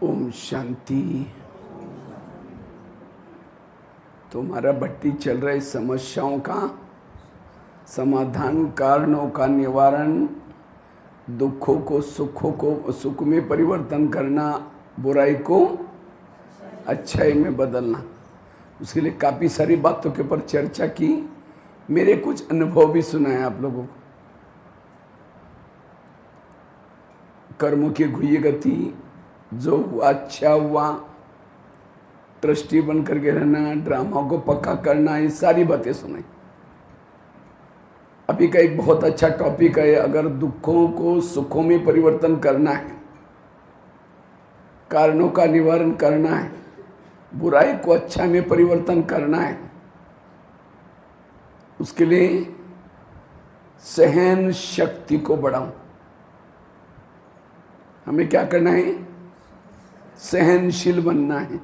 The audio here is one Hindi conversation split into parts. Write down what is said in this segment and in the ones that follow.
ओम शांति। तुम्हारा भट्टी चल रही समस्याओं का समाधान, कारणों का निवारण, दुखों को सुखों को सुख में परिवर्तन करना, बुराई को अच्छाई में बदलना। उसके लिए काफ़ी सारी बातों के ऊपर चर्चा की। मेरे कुछ अनुभव भी सुनाए आप लोगों को। कर्मों की घुई गति, जो हुआ अच्छा हुआ, ट्रस्टी बन करके रहना, ड्रामा को पक्का करना, ये सारी बातें सुनाई। अभी का एक बहुत अच्छा टॉपिक है, अगर दुखों को सुखों में परिवर्तन करना है, कारणों का निवारण करना है, बुराई को अच्छा में परिवर्तन करना है, उसके लिए सहन शक्ति को बढ़ाओ। हमें क्या करना है? सहनशील बनना है।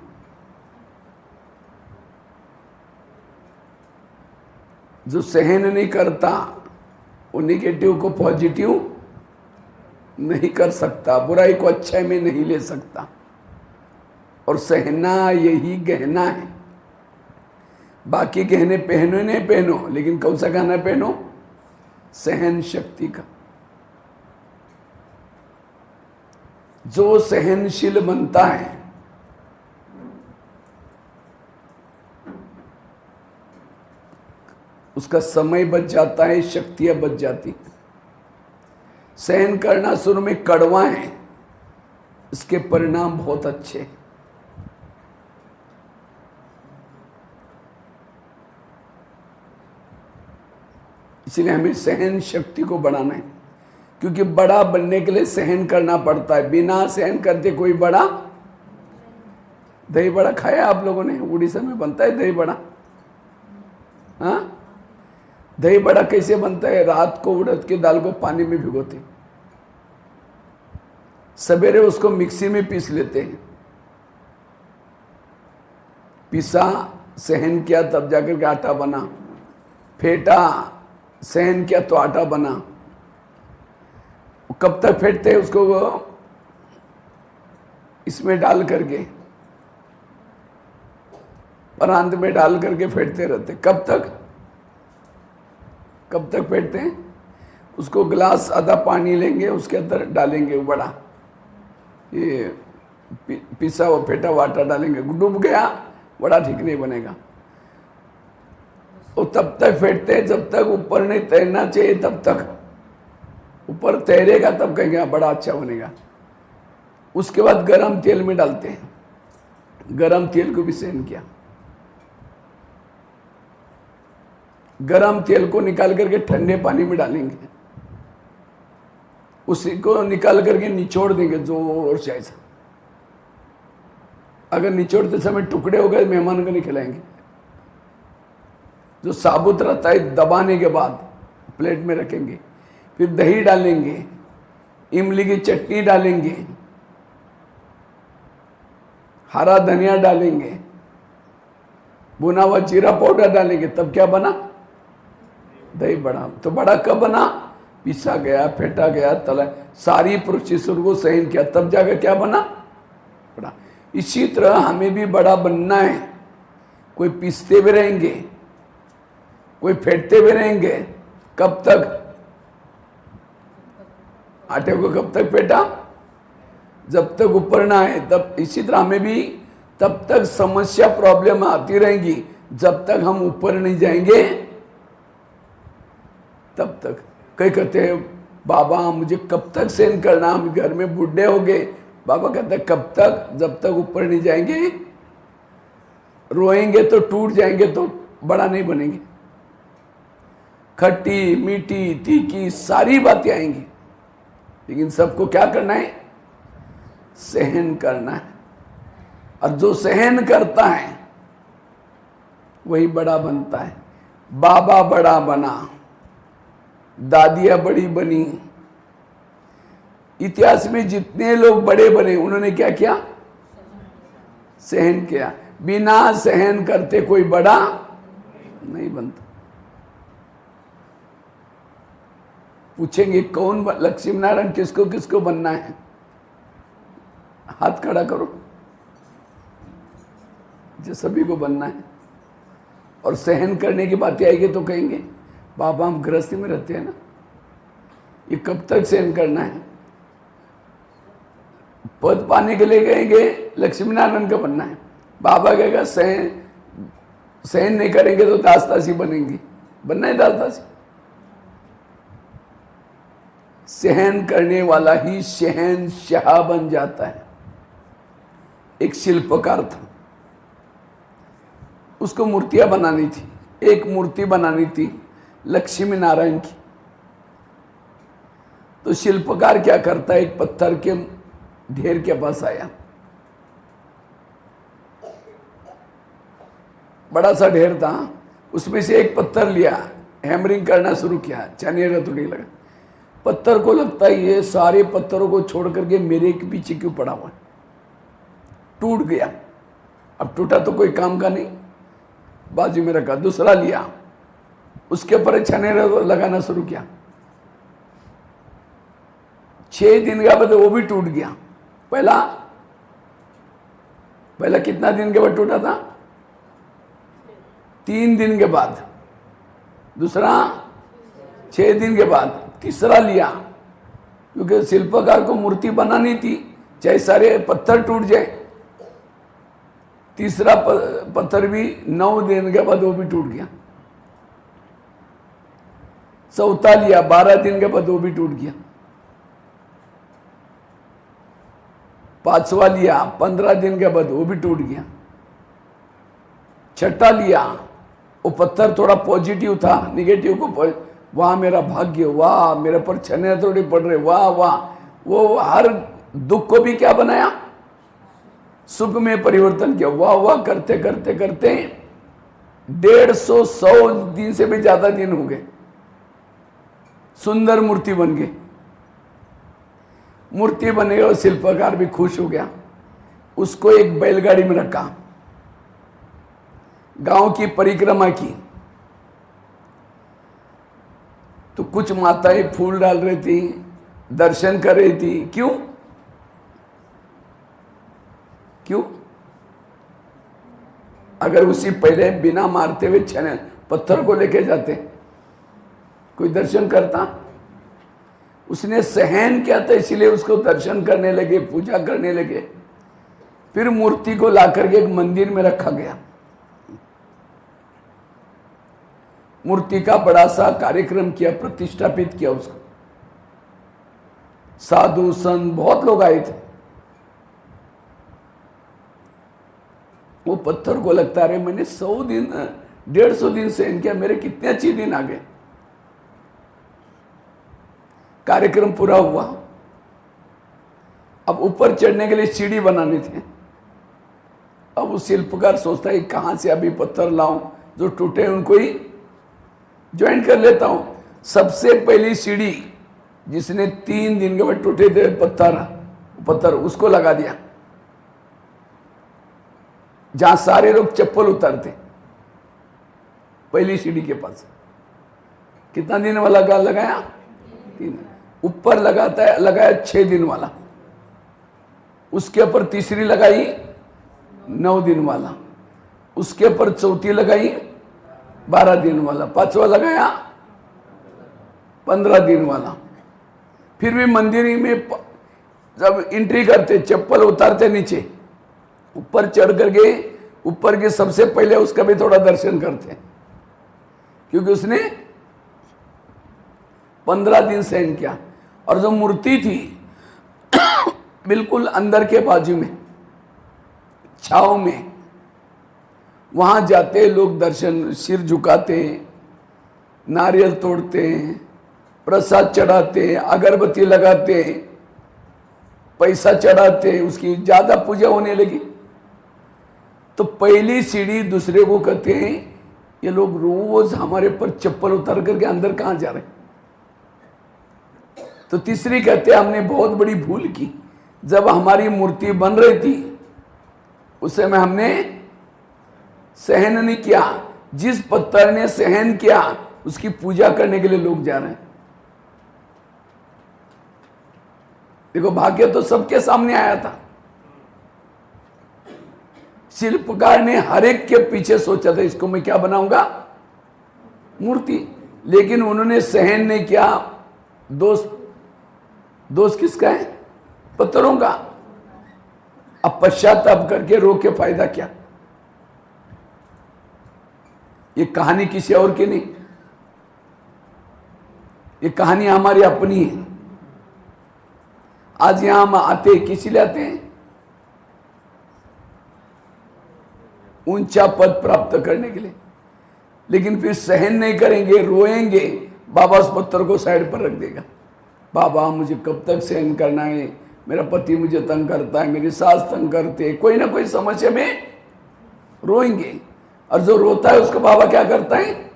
जो सहन नहीं करता वो नेगेटिव को पॉजिटिव नहीं कर सकता, बुराई को अच्छाई में नहीं ले सकता। और सहना यही गहना है। बाकी गहने पहनो नहीं पहनो, लेकिन कौन सा गहना पहनो? सहन शक्ति का। जो सहनशील बनता है उसका समय बच जाता है, शक्तियां बच जाती। सहन करना शुरू में कड़वा है, इसके परिणाम बहुत अच्छे। इसलिए हमें सहन शक्ति को बढ़ाना है, क्योंकि बड़ा बनने के लिए सहन करना पड़ता है। बिना सहन करते कोई बड़ा। दही बड़ा खाया आप लोगों ने? उड़ीसा में बनता है दही बड़ा। हाँ, दही बड़ा कैसे बनता है? रात को उड़द की दाल को पानी में भिगोते, सवेरे उसको मिक्सी में पीस लेते हैं। पिसा, सहन किया, तब जाकर के आटा बना। फेंटा, सहन किया तो आटा बना। कब तक फेंटते हैं उसको? वो इसमें डाल करके, परांत में डाल करके फेंटते रहते। कब तक? कब तक फेंटते हैं? उसको गिलास आधा पानी लेंगे, उसके अंदर डालेंगे वो बड़ा, ये पिसा हुआ फेंटा हुआ आटा डालेंगे। डूब गया बड़ा ठीक नहीं बनेगा। वो तब तक फेंटते हैं जब तक ऊपर नहीं तैरना चाहिए, तब तक। ऊपर तैरेगा तब कहेंगे बड़ा अच्छा बनेगा। उसके बाद गरम तेल में डालते हैं। गरम तेल को भी सहन किया। गरम तेल को निकाल करके ठंडे पानी में डालेंगे, उसी को निकाल करके निचोड़ देंगे जोर से ऐसा। अगर निचोड़ते समय टुकड़े हो गए, मेहमान को नहीं खिलाएंगे। जो साबुत रहता है दबाने के बाद प्लेट में रखेंगे। फिर दही डालेंगे, इमली की चटनी डालेंगे, हरा धनिया डालेंगे, भुना हुआ जीरा पाउडर डालेंगे। तब क्या बना? दही बड़ा। तो बड़ा कब बना? पिसा गया, फेंटा गया, तला, सारी प्रोसेसर को सहन किया, तब जाकर क्या बना? बड़ा। इसी तरह हमें भी बड़ा बनना है। कोई पीसते भी रहेंगे, कोई फेंटते भी रहेंगे। कब तक? आटे को कब तक फेंटा? जब तक ऊपर ना आए तब। इसी तरह हमें भी तब तक समस्या, प्रॉब्लम आती रहेंगी जब तक हम ऊपर नहीं जाएंगे, तब तक। कई कहते हैं बाबा मुझे कब तक सहन करना, हम घर में बूढ़े हो गए। बाबा कहते हैं कब तक? जब तक ऊपर नहीं जाएंगे। रोएंगे तो टूट जाएंगे, तो बड़ा नहीं बनेंगे। खट्टी मीठी तीखी सारी बातें आएंगी, लेकिन सबको क्या करना है? सहन करना है। और जो सहन करता है वही बड़ा बनता है। बाबा बड़ा बना, दादियां बड़ी बनी। इतिहास में जितने लोग बड़े बने, उन्होंने क्या किया? सहन किया। बिना सहन करते कोई बड़ा नहीं बनता। पूछेंगे कौन लक्ष्मी नारायण किसको किसको बनना है? हाथ खड़ा करो, जो सभी को बनना है। और सहन करने की बातें आएगी तो कहेंगे बाबा हम गृहस्थी में रहते हैं ना, ये कब तक सहन करना है। पद पाने के लिए कहेंगे लक्ष्मी नारायण का बनना है, बाबा कहेगा सहन नहीं करेंगे तो दासदासी बनेंगे, बनना है दासदासी। सहन करने वाला ही शहंशाह बन जाता है। एक शिल्पकार था, उसको मूर्तियां बनानी थी। एक मूर्ति बनानी थी लक्ष्मी नारायण की। तो शिल्पकार क्या करता है, एक पत्थर के ढेर के पास आया, बड़ा सा ढेर था, उसमें से एक पत्थर लिया, हैमरिंग करना शुरू किया, चनियर हथौड़ी लगा। पत्थर को लगता है ये सारे पत्थरों को छोड़ करके मेरे के पीछे क्यों पड़ा हुआ है, टूट गया। अब टूटा तो कोई काम का नहीं, बाजू में रखा। दूसरा लिया, उसके ऊपर छनेर लगाना शुरू किया। 6 दिन के बाद वो भी टूट गया। पहला कितना दिन के बाद टूटा था? 3 दिन के बाद। दूसरा 6 दिन के बाद। तीसरा लिया, क्योंकि शिल्पकार को मूर्ति बनानी थी, चाहे सारे पत्थर टूट जाए। तीसरा पत्थर भी 9 दिन के बाद वो भी टूट गया। चौथा लिया, 12 दिन के बाद वो भी टूट गया। 5वां लिया, 15 दिन के बाद वो भी टूट गया। 6ठा लिया, वो पत्थर थोड़ा पॉजिटिव था, निगेटिव को वाह मेरा भाग्य, वाह मेरे पर छने थोड़ी पड़ रहे, वाह वाह। वो हर दुख को भी क्या बनाया, सुख में परिवर्तन किया। वाह वाह करते करते करते 150-100 दिन से भी ज्यादा दिन हो गए, सुंदर मूर्ति बन गई। मूर्ति बने और शिल्पकार भी खुश हो गया। उसको एक बैलगाड़ी में रखा, गांव की परिक्रमा की। तो कुछ माताएं फूल डाल रही थी, दर्शन कर रही थी। क्यों? अगर उसी पहले बिना मारते हुए छने पत्थर को लेके जाते, कोई दर्शन करता? उसने सहन किया था, इसलिए उसको दर्शन करने लगे, पूजा करने लगे। फिर मूर्ति को लाकर के एक मंदिर में रखा गया। मूर्ति का बड़ा सा कार्यक्रम किया, प्रतिष्ठापित किया उसको। साधु संत बहुत लोग आए थे। वो पत्थर को लगता रहे मैंने 100 दिन 150 दिन सहन किया, मेरे कितने अच्छे दिन आ गए। कार्यक्रम पूरा हुआ। अब ऊपर चढ़ने के लिए सीढ़ी बनाने थे। अब उस शिल्पकार सोचता है कहां से अभी पत्थर लाऊं, जो टूटे उनको ही ज्वाइन कर लेता हूं। सबसे पहली सीढ़ी जिसने 3 दिन के बाद टूटे थे पत्थर उसको लगा दिया, जहां सारे लोग चप्पल उतारते, पहली सीढ़ी के पास। कितना दिन वाला लगाया? 3। ऊपर लगाया 6 दिन वाला। उसके ऊपर तीसरी लगाई 9 दिन वाला। उसके ऊपर चौथी लगाई 12 दिन वाला। 5वां लगाया 15 दिन वाला। फिर भी मंदिर में जब एंट्री करते, चप्पल उतारते नीचे, ऊपर चढ़ करके ऊपर के सबसे पहले उसका भी थोड़ा दर्शन करते, क्योंकि उसने 15 दिन सहन किया। और जो मूर्ति थी बिल्कुल अंदर के बाजू में, छाव में, वहां जाते लोग दर्शन, सिर झुकाते, नारियल तोड़ते, प्रसाद चढ़ाते, अगरबत्ती लगाते, पैसा चढ़ाते, उसकी ज्यादा पूजा होने लगी। तो पहली सीढ़ी दूसरे को कहते हैं ये लोग रोज हमारे पर चप्पल उतार करके अंदर कहां जा रहे। तो तीसरी कहते हैं हमने बहुत बड़ी भूल की, जब हमारी मूर्ति बन रही थी उस समय हमने सहन नहीं किया। जिस पत्थर ने सहन किया उसकी पूजा करने के लिए लोग जा रहे हैं। देखो भाग्य तो सबके सामने आया था, शिल्पकार ने हर एक के पीछे सोचा था इसको मैं क्या बनाऊंगा, मूर्ति। लेकिन उन्होंने सहन नहीं किया। दोष किसका है, पत्थरों का। अब पश्चाताप करके रो के फायदा क्या। ये कहानी किसी और की नहीं, ये कहानी हमारी अपनी है। आज यहां हम आते किसी लिए आते हैं, ऊंचा पद प्राप्त करने के लिए। लेकिन फिर सहन नहीं करेंगे, रोएंगे, बाबा उस पत्थर को साइड पर रख देगा। बाबा मुझे कब तक सहन करना है, मेरा पति मुझे तंग करता है, मेरी सास तंग करते हैं, कोई ना कोई समस्या में रोएंगे। और जो रोता है उसका बाबा क्या करता है,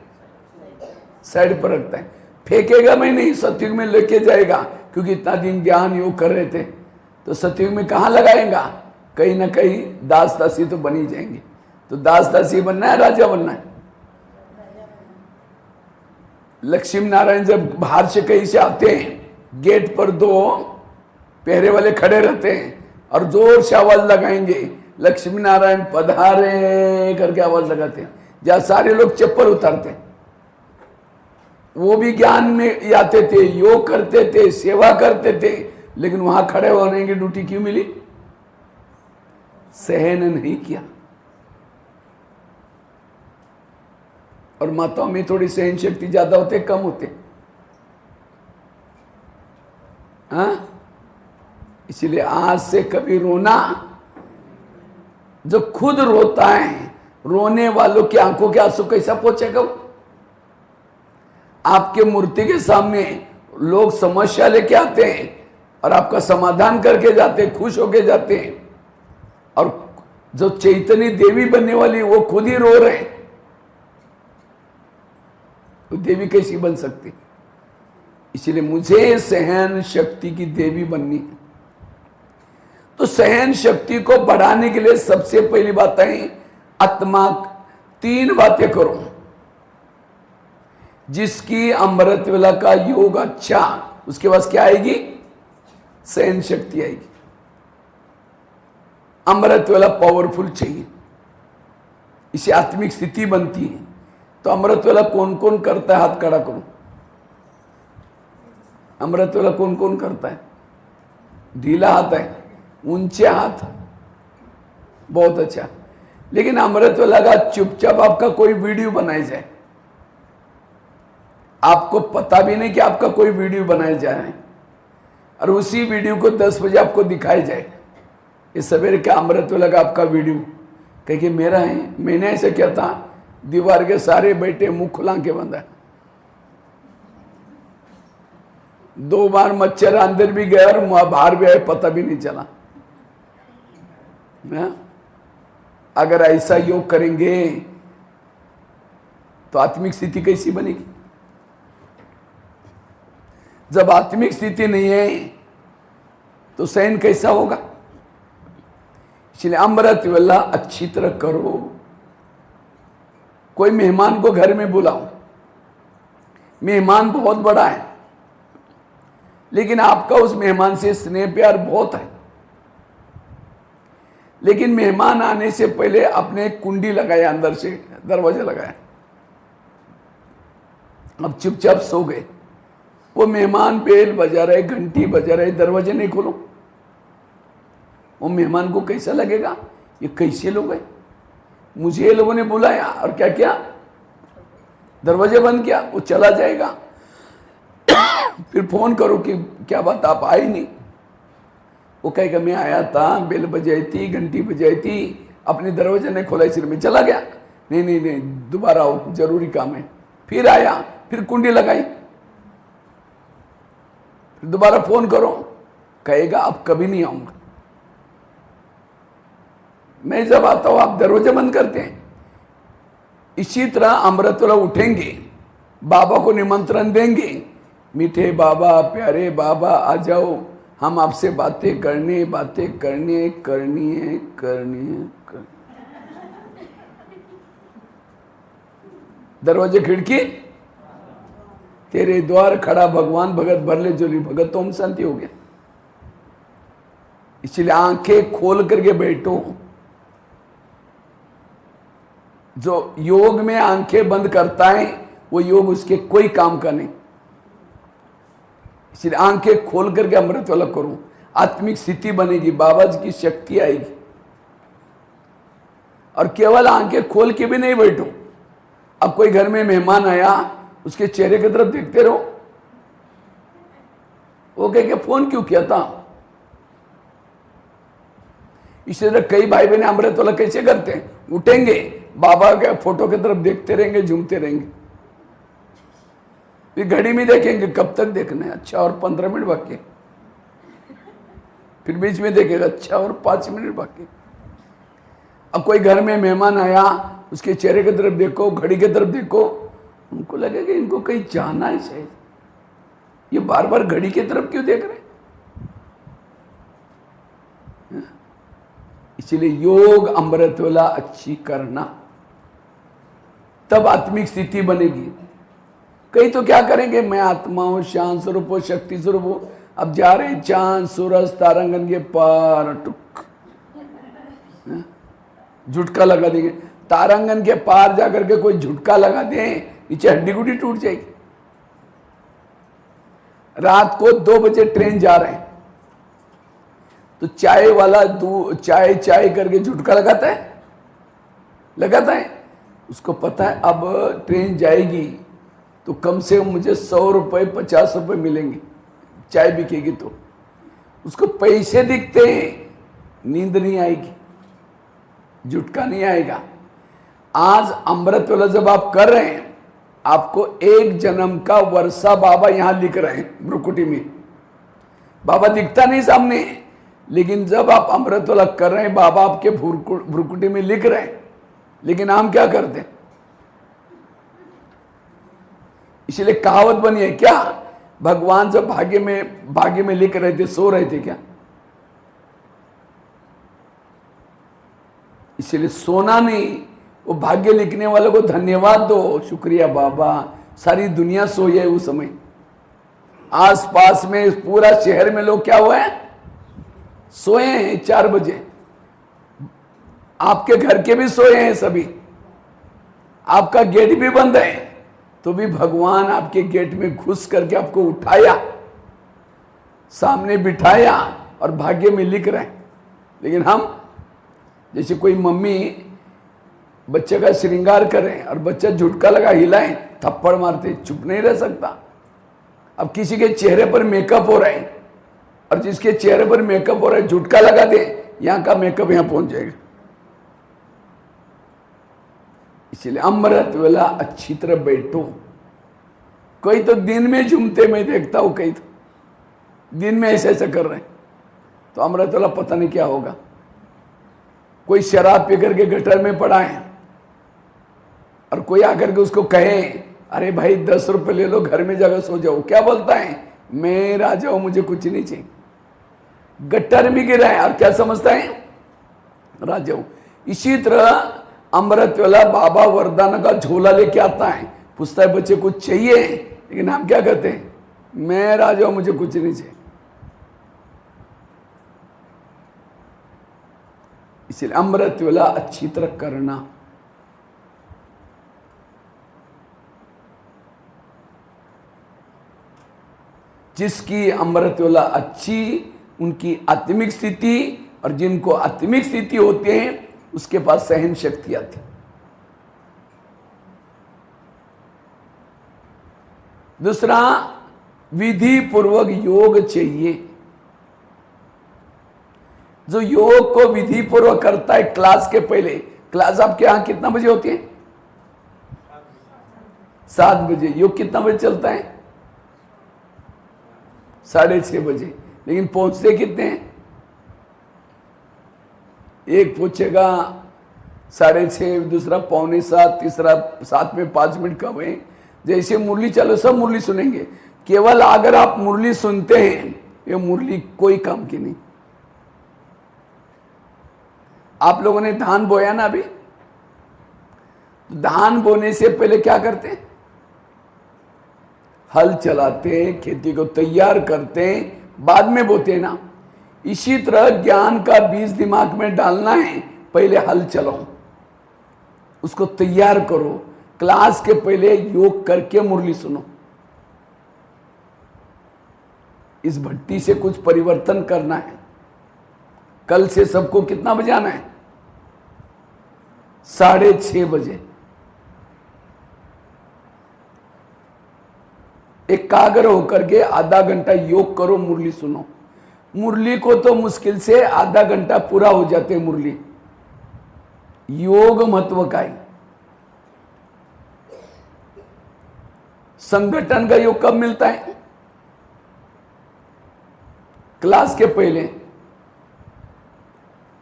साइड पर रखता है। फेंकेगा मैं नहीं, सतयुग में लेके जाएगा, क्योंकि इतना दिन ज्ञान योग कर रहे थे। तो सतयुग में कहाँ लगाएगा, कहीं ना कहीं दास दासी तो बनी जाएंगे। तो दास दासी बनना है, राजा बनना है। लक्ष्मी नारायण जब बाहर से कहीं से आते हैं, गेट पर 2 पहरे वाले खड़े रहते हैं और जोर से आवाज लगाएंगे, लक्ष्मी नारायण पधारे करके आवाज लगाते हैं। जहां सारे लोग चप्पल उतारते हैं। वो भी ज्ञान में आते थे, योग करते थे, सेवा करते थे, लेकिन वहां खड़े होने की ड्यूटी क्यों मिली, सहन नहीं किया। और माताओं में थोड़ी सहन शक्ति ज्यादा होते, कम होते। हाँ, इसीलिए आज से कभी रोना, जो खुद रोता है, रोने वालों की आंखों के आंसू कैसा पहुंचेगा वो। आपके मूर्ति के सामने लोग समस्या लेके आते हैं और आपका समाधान करके जाते हैं, खुश होके जाते हैं। और जो चैतन्य देवी बनने वाली वो खुद ही रो रहे हैं, तो देवी कैसी बन सकती। इसलिए मुझे सहन शक्ति की देवी बननी है। तो सहन शक्ति को बढ़ाने के लिए सबसे पहली बात है, आत्मा 3 बातें करो। जिसकी अमृत वेला का योग अच्छा, उसके पास क्या आएगी, सहन शक्ति आएगी। अमृत वेला पावरफुल चाहिए, इसे आत्मिक स्थिति बनती है। तो अमृत वेला कौन कौन करता है, हाथ खड़ा करो। अमृत वेला कौन कौन करता है, ढीला हाथ है, ऊंचे हाथ, बहुत अच्छा। लेकिन अमृत वेला का चुपचाप आपका कोई वीडियो बनाया जाए, आपको पता भी नहीं कि आपका कोई वीडियो बनाया जा रहा है, और उसी वीडियो को 10 बजे आपको दिखाया जाए, ये सवेरे क्या अमृत वेला का आपका वीडियो, कहे मेरा है, मैंने ऐसा किया था, दीवार के सारे बैठे मुंह खुला के बंदा है। 2 बार मच्छर अंदर भी गया और बाहर भी आए, पता भी नहीं चला। अगर ऐसा योग करेंगे तो आत्मिक स्थिति कैसी बनेगी। जब आत्मिक स्थिति नहीं है तो सहन कैसा होगा। इसलिए अमृत वेला अच्छी तरह करो। कोई मेहमान को घर में बुलाओ, मेहमान बहुत बड़ा है, लेकिन आपका उस मेहमान से स्नेह प्यार बहुत है। लेकिन मेहमान आने से पहले आपने कुंडी लगाया, अंदर से दरवाजा लगाया, अब चुपचाप सो गए। वो मेहमान बेल बजा रहे, घंटी बजा रहे, दरवाजे नहीं खोलो, वो मेहमान को कैसा लगेगा, ये कैसे लोग हैं, मुझे ये लोगों ने बुलाया और क्या किया, दरवाजे बंद किया, वो चला जाएगा। फिर फोन करो कि क्या बात आप आए नहीं, वो कहेगा मैं आया था, बेल बजाई थी, घंटी बजाई थी, अपने दरवाजे नहीं खोला, सिर में चला गया। नहीं नहीं नहीं, दोबारा आओ, जरूरी काम है। फिर आया, फिर कुंडी लगाई, फिर दोबारा फोन करो, कहेगा अब कभी नहीं आऊंगा। मैं जब आता हूं आप दरवाजे बंद करते हैं। इसी तरह अमृत वेला उठेंगे, बाबा को निमंत्रण देंगे, मीठे बाबा, प्यारे बाबा आ जाओ, हम आपसे बातें करनी है, करनी है। दरवाजे खिड़की तेरे द्वार खड़ा भगवान, भगत भरले जोली भगत, तो हम शांति हो गया। इसलिए आंखें खोल करके बैठो, जो योग में आंखें बंद करता है वो योग उसके कोई काम का नहीं। इसलिए आंखें खोल करके अमृत वाला करूं, आत्मिक स्थिति बनेगी, बाबा जी की शक्ति आएगी। और केवल आंखें खोल के भी नहीं बैठो। अब कोई घर में मेहमान आया, उसके चेहरे की तरफ देखते रहो, वो कह के फोन क्यों किया था। इसी तरह कई भाई बहन अमृत वाला कैसे करते हैं, उठेंगे बाबा के फोटो की तरफ देखते रहेंगे, झूमते रहेंगे, फिर घड़ी में देखेंगे कब तक देखना है, अच्छा और 15 मिनट बाकी, फिर बीच में देखेगा अच्छा और 5 मिनट बाकी। अब कोई घर में मेहमान आया, उसके चेहरे की तरफ देखो, घड़ी की तरफ देखो, उनको लगेगा इनको कहीं जाना है शायद, ये बार बार घड़ी की तरफ क्यों देख रहे। इसलिए योग अमृत वाला अच्छी करना, तब आत्मिक स्थिति बनेगी। कई तो क्या करेंगे, मैं आत्मा हूं, शांत स्वरूप हूं, शक्ति स्वरूप हूं, अब जा रहे हैं चांद सूरज तारांगन के पार, टुक झुटका लगा देंगे। तारांगन के पार जाकर के कोई झुटका लगा दे, नीचे हड्डी गुड्डी टूट जाएगी। रात को 2 बजे ट्रेन जा रहे हैं, तो चाय वाला चाय चाय करके झुटका लगाता है। उसको पता है अब ट्रेन जाएगी तो कम से कम मुझे 100 रुपये 50 रुपये मिलेंगे, चाय बिकेगी तो उसको पैसे दिखते हैं, नींद नहीं आएगी, झुटका नहीं आएगा। आज अमृत वाला जब आप कर रहे हैं, आपको 1 जन्म का वर्षा बाबा यहां लिख रहे हैं भ्रुकुटी में। बाबा दिखता नहीं सामने, लेकिन जब आप अमृत वाला कर रहे हैं, बाबा आपके भ्रुकुटी में लिख रहे हैं। लेकिन हम क्या करते हैं, इसलिए कहावत बनी है क्या, भगवान जब भाग्य में लिख रहे थे, सो रहे थे क्या। इसलिए सोना नहीं, वो भाग्य लिखने वाले को धन्यवाद दो, शुक्रिया बाबा, सारी दुनिया सोई है उस समय। आसपास में पूरा शहर में लोग क्या हुए हैं, सोए हैं 4 बजे, आपके घर के भी सोए हैं सभी, आपका गेट भी बंद है, तो भी भगवान आपके गेट में घुस करके आपको उठाया, सामने बिठाया और भाग्य में लिख रहे हैं। लेकिन हम, जैसे कोई मम्मी बच्चे का श्रृंगार करें और बच्चा झुटका लगा हिलाए, थप्पड़ मारते, चुप नहीं रह सकता। अब किसी के चेहरे पर मेकअप हो रहा है, और जिसके चेहरे पर मेकअप हो रहा है झुटका लगा दे, यहां का मेकअप यहां पहुंच जाएगा। इसलिए अमृत वाला अच्छी तरह बैठो। कोई तो दिन में झूमते मैं देखता हूं, कई तो दिन में ऐसे ऐसा कर रहे हैं, तो अमृत वाला पता नहीं क्या होगा। कोई शराब पी करके गटर में पड़ा है, और कोई आकर के उसको कहे अरे भाई 10 रुपए ले लो, घर में जाकर सो जाओ, क्या बोलता है, मैं राजा हूं, मुझे कुछ नहीं चाहिए। गट्टर में गिरा है और क्या समझता है, राजा हूं। इसी तरह अमृत वाला बाबा वरदान का झोला लेके आता है, पूछता है बच्चे कुछ चाहिए, लेकिन हम क्या कहते हैं, मैं राजा हूं, मुझे कुछ नहीं चाहिए। इसलिए अमृत वाला अच्छी तरह करना। जिसकी अमृत वाला अच्छी, उनकी आत्मिक स्थिति, और जिनको आत्मिक स्थिति होते हैं उसके पास सहन शक्ति आती। दूसरा, विधि पूर्वक योग चाहिए। जो योग को विधि पूर्वक करता है, क्लास के पहले, क्लास आपके यहां कितना बजे होती है, 7 बजे। योग कितना बजे चलता है, 6:30 बजे। लेकिन पहुंचते कितने हैं, एक पूछेगा 6:30, दूसरा 6:45, तीसरा 7 में 5 मिनट कम है। जैसे मुरली चलो, सब मुरली सुनेंगे, केवल अगर आप मुरली सुनते हैं, ये मुरली कोई काम की नहीं। आप लोगों ने धान बोया ना अभी, धान बोने से पहले क्या करते हैं, हल चलाते हैं, खेती को तैयार करते हैं, बाद में बोते हैं ना। इसी तरह ज्ञान का बीज दिमाग में डालना है, पहले हल चलाओ, उसको तैयार करो। क्लास के पहले योग करके मुरली सुनो। इस भट्टी से कुछ परिवर्तन करना है। कल से सबको कितना बजे आना है? 6:30 बजे। एकाग्र होकर के आधा घंटा योग करो, मुरली सुनो। मुरली को तो मुश्किल से आधा घंटा पूरा हो जाते मुरली। योग महत्व का है। संगठन का योग कब मिलता है? क्लास के पहले।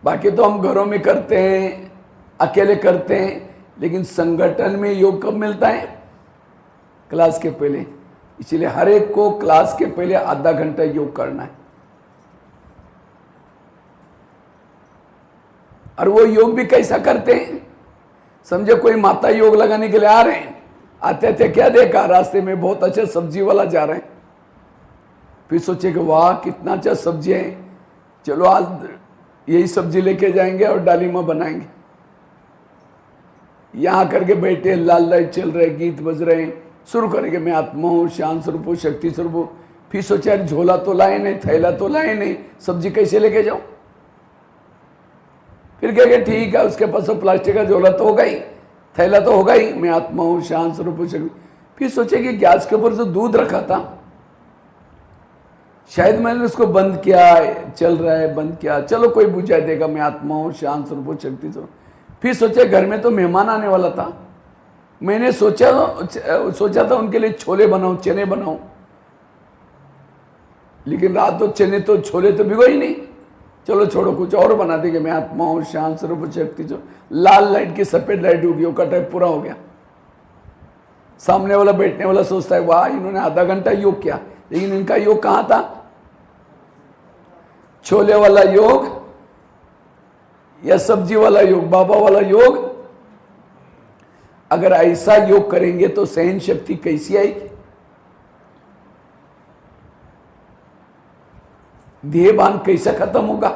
बाकी तो हम घरों में करते हैं, अकेले करते हैं, लेकिन संगठन में योग कब मिलता है? क्लास के पहले। इसलिए हर एक को क्लास के पहले आधा घंटा योग करना है। और वो योग भी कैसा करते हैं? समझो कोई माता योग लगाने के लिए आ रहे हैं, आते थे क्या देखा, रास्ते में बहुत अच्छा सब्जी वाला जा रहे हैं। फिर सोचे कि वाह कितना अच्छा सब्जी है, चलो आज यही सब्जी लेके जाएंगे और डालीमा बनाएंगे। यहां करके बैठे, लाल लाइट चल रहे, गीत बज रहे हैं, शुरू करेंगे मैं आत्मा हूं, शांत स्वरूप हूं, शक्ति स्वरूप हूं। फिर सोचा झोला तो लाए नहीं, थैला तो लाए नहीं, सब्जी कैसे लेके जाऊं? फिर कहेंगे ठीक है, उसके पास तो प्लास्टिक का झोला तो होगा ही, थैला तो होगा ही, मैं आत्मा हूं, शांत स्वरूप हूं, शक्ति। फिर सोचे कि गैस के ऊपर जो दूध रखा था, शायद मैंने उसको बंद किया, चल रहा है, बंद किया, चलो कोई बुझा देगा, मैं आत्मा हूं, शांत स्वरूप हूं, शक्ति स्वरूप। फिर सोचे घर में तो मेहमान आने वाला था, मैंने सोचा था उनके लिए छोले बनाऊं, चने बनाऊं, लेकिन रात तो चने तो छोले तो भिगो ही नहीं, चलो छोड़ो कुछ और बना देंगे, मैं आत्मा हूं, शांत स्वरूप शक्ति स्वरूप। लाल लाइट की सफेद लाइट होगी, वो का टाइम पूरा हो गया। सामने वाला बैठने वाला सोचता है वाह इन्होंने आधा घंटा योग किया, लेकिन इनका योग कहां था? छोले वाला योग या सब्जी वाला योग, बाबा वाला योग। अगर ऐसा योग करेंगे तो सहन शक्ति कैसी आएगी? देहभान कैसा खत्म होगा?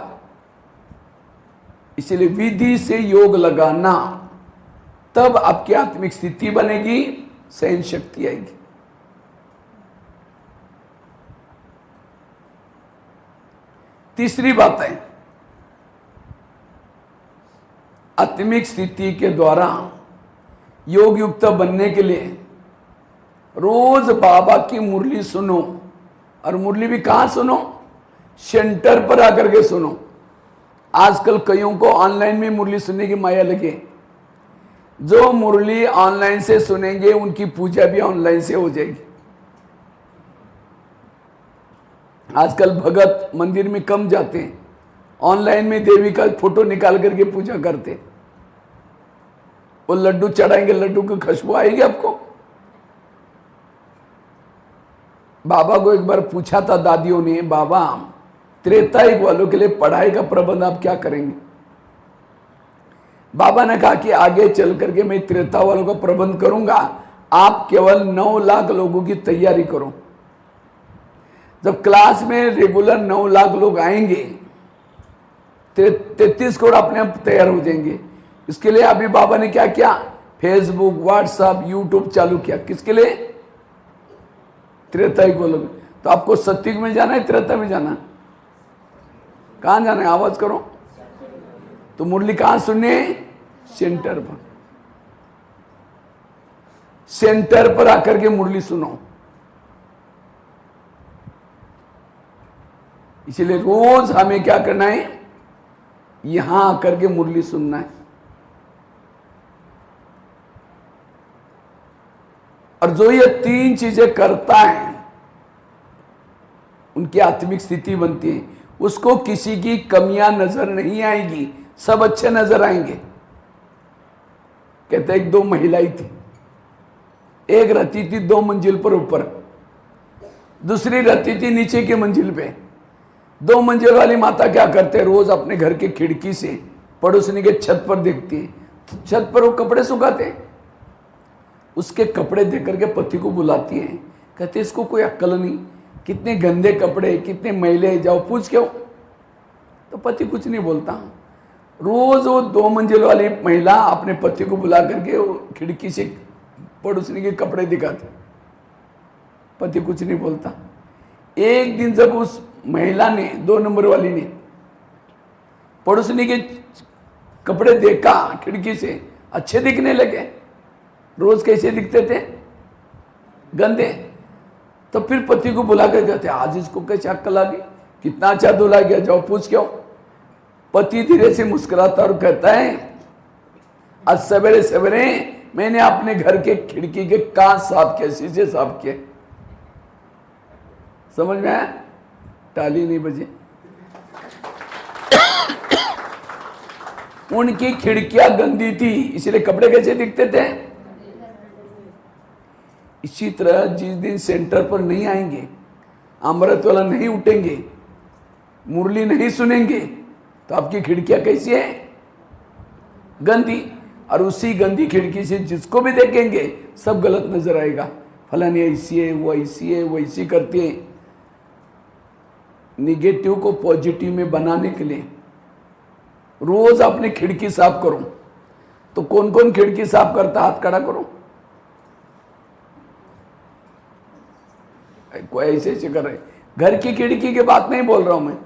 इसलिए विधि से योग लगाना, तब आपकी आत्मिक स्थिति बनेगी, सहन शक्ति आएगी। तीसरी बात है, आत्मिक स्थिति के द्वारा योग युक्त बनने के लिए रोज बाबा की मुरली सुनो। और मुरली भी कहां सुनो? सेंटर पर आकर के सुनो। आजकल कईयों को ऑनलाइन में मुरली सुनने की माया लगे। जो मुरली ऑनलाइन से सुनेंगे उनकी पूजा भी ऑनलाइन से हो जाएगी। आजकल भगत मंदिर में कम जाते हैं, ऑनलाइन में देवी का फोटो निकाल करके पूजा करते। वो लड्डू चढ़ाएंगे, लड्डू की खुशबू आएगी आपको। बाबा को एक बार पूछा था दादियों ने, बाबा त्रेता युग वालों के लिए पढ़ाई का प्रबंध आप क्या करेंगे? बाबा ने कहा कि आगे चल करके मैं त्रेता वालों का प्रबंध करूंगा, आप केवल 9 लाख लोगों की तैयारी करो। जब क्लास में रेगुलर 9 लाख लोग आएंगे, 33 करोड़ अपने आप तैयार हो जाएंगे। इसके लिए अभी बाबा ने क्या किया? फेसबुक, व्हाट्सएप, यूट्यूब चालू किया। किसके लिए? त्रेता युग वालों। तो आपको सत्युग में जाना है, त्रेता में जाना? कहां जाना है? आवाज करो। तो मुरली कहां सुननी है? सेंटर पर। सेंटर पर आकर के मुरली सुनो। इसलिए रोज हमें क्या करना है? यहां आकर के मुरली सुनना है। और जो ये 3 चीजें करता है, उनकी आत्मिक स्थिति बनती है। उसको किसी की कमियां नजर नहीं आएगी, सब अच्छे नजर आएंगे। कहते एक 2 महिलाएं थी, एक रहती थी 2 मंजिल पर ऊपर, दूसरी रहती थी नीचे की मंजिल पे। 2 मंजिल वाली माता क्या करते, रोज अपने घर के खिड़की से पड़ोसनी के छत पर देखती है, छत पर वो कपड़े सुखाते, उसके कपड़े देख करके पति को बुलाती है, कहते इसको कोई अक्ल नहीं, कितने गंदे कपड़े, कितने मैले, जाओ पूछ क्यों। तो पति कुछ नहीं बोलता। रोज वो 2 मंजिल वाली महिला अपने पति को बुला करके वो खिड़की से पड़ोसनी के कपड़े दिखाते, पति कुछ नहीं बोलता। एक दिन जब उस महिला ने 2 नंबर वाली ने पड़ोसनी के कपड़े देखा खिड़की से, अच्छे दिखने लगे। रोज कैसे दिखते थे? गंदे। तो फिर पति को बुला कर कहते आज इसको कैसे अक्ल आ गई, कितना अच्छा धुला गया, जाओ पूछ क्यों। पति धीरे से मुस्कुराता और कहता है आज सवेरे सवेरे मैंने अपने घर के खिड़की के कांच साफ किए, शीशे साफ किए। समझ में आया? ताली नहीं बजी। उनकी खिड़कियां गंदी थी, इसलिए कपड़े कैसे दिखते थे? इसी तरह जिस दिन सेंटर पर नहीं आएंगे, अमृत वाला नहीं उठेंगे, मुरली नहीं सुनेंगे, तो आपकी खिड़कियां कैसी है? गंदी। और उसी गंदी खिड़की से जिसको भी देखेंगे सब गलत नजर आएगा। फलानी ऐसी है, वो ऐसी है, वो ऐसी करती है। निगेटिव को पॉजिटिव में बनाने के लिए रोज अपनी खिड़की साफ करो। तो कौन कौन खिड़की साफ करता, हाथ खड़ा करो। कोई ऐसे ऐसे कर रहे। घर की खिड़की की बात नहीं बोल रहा हूं मैं।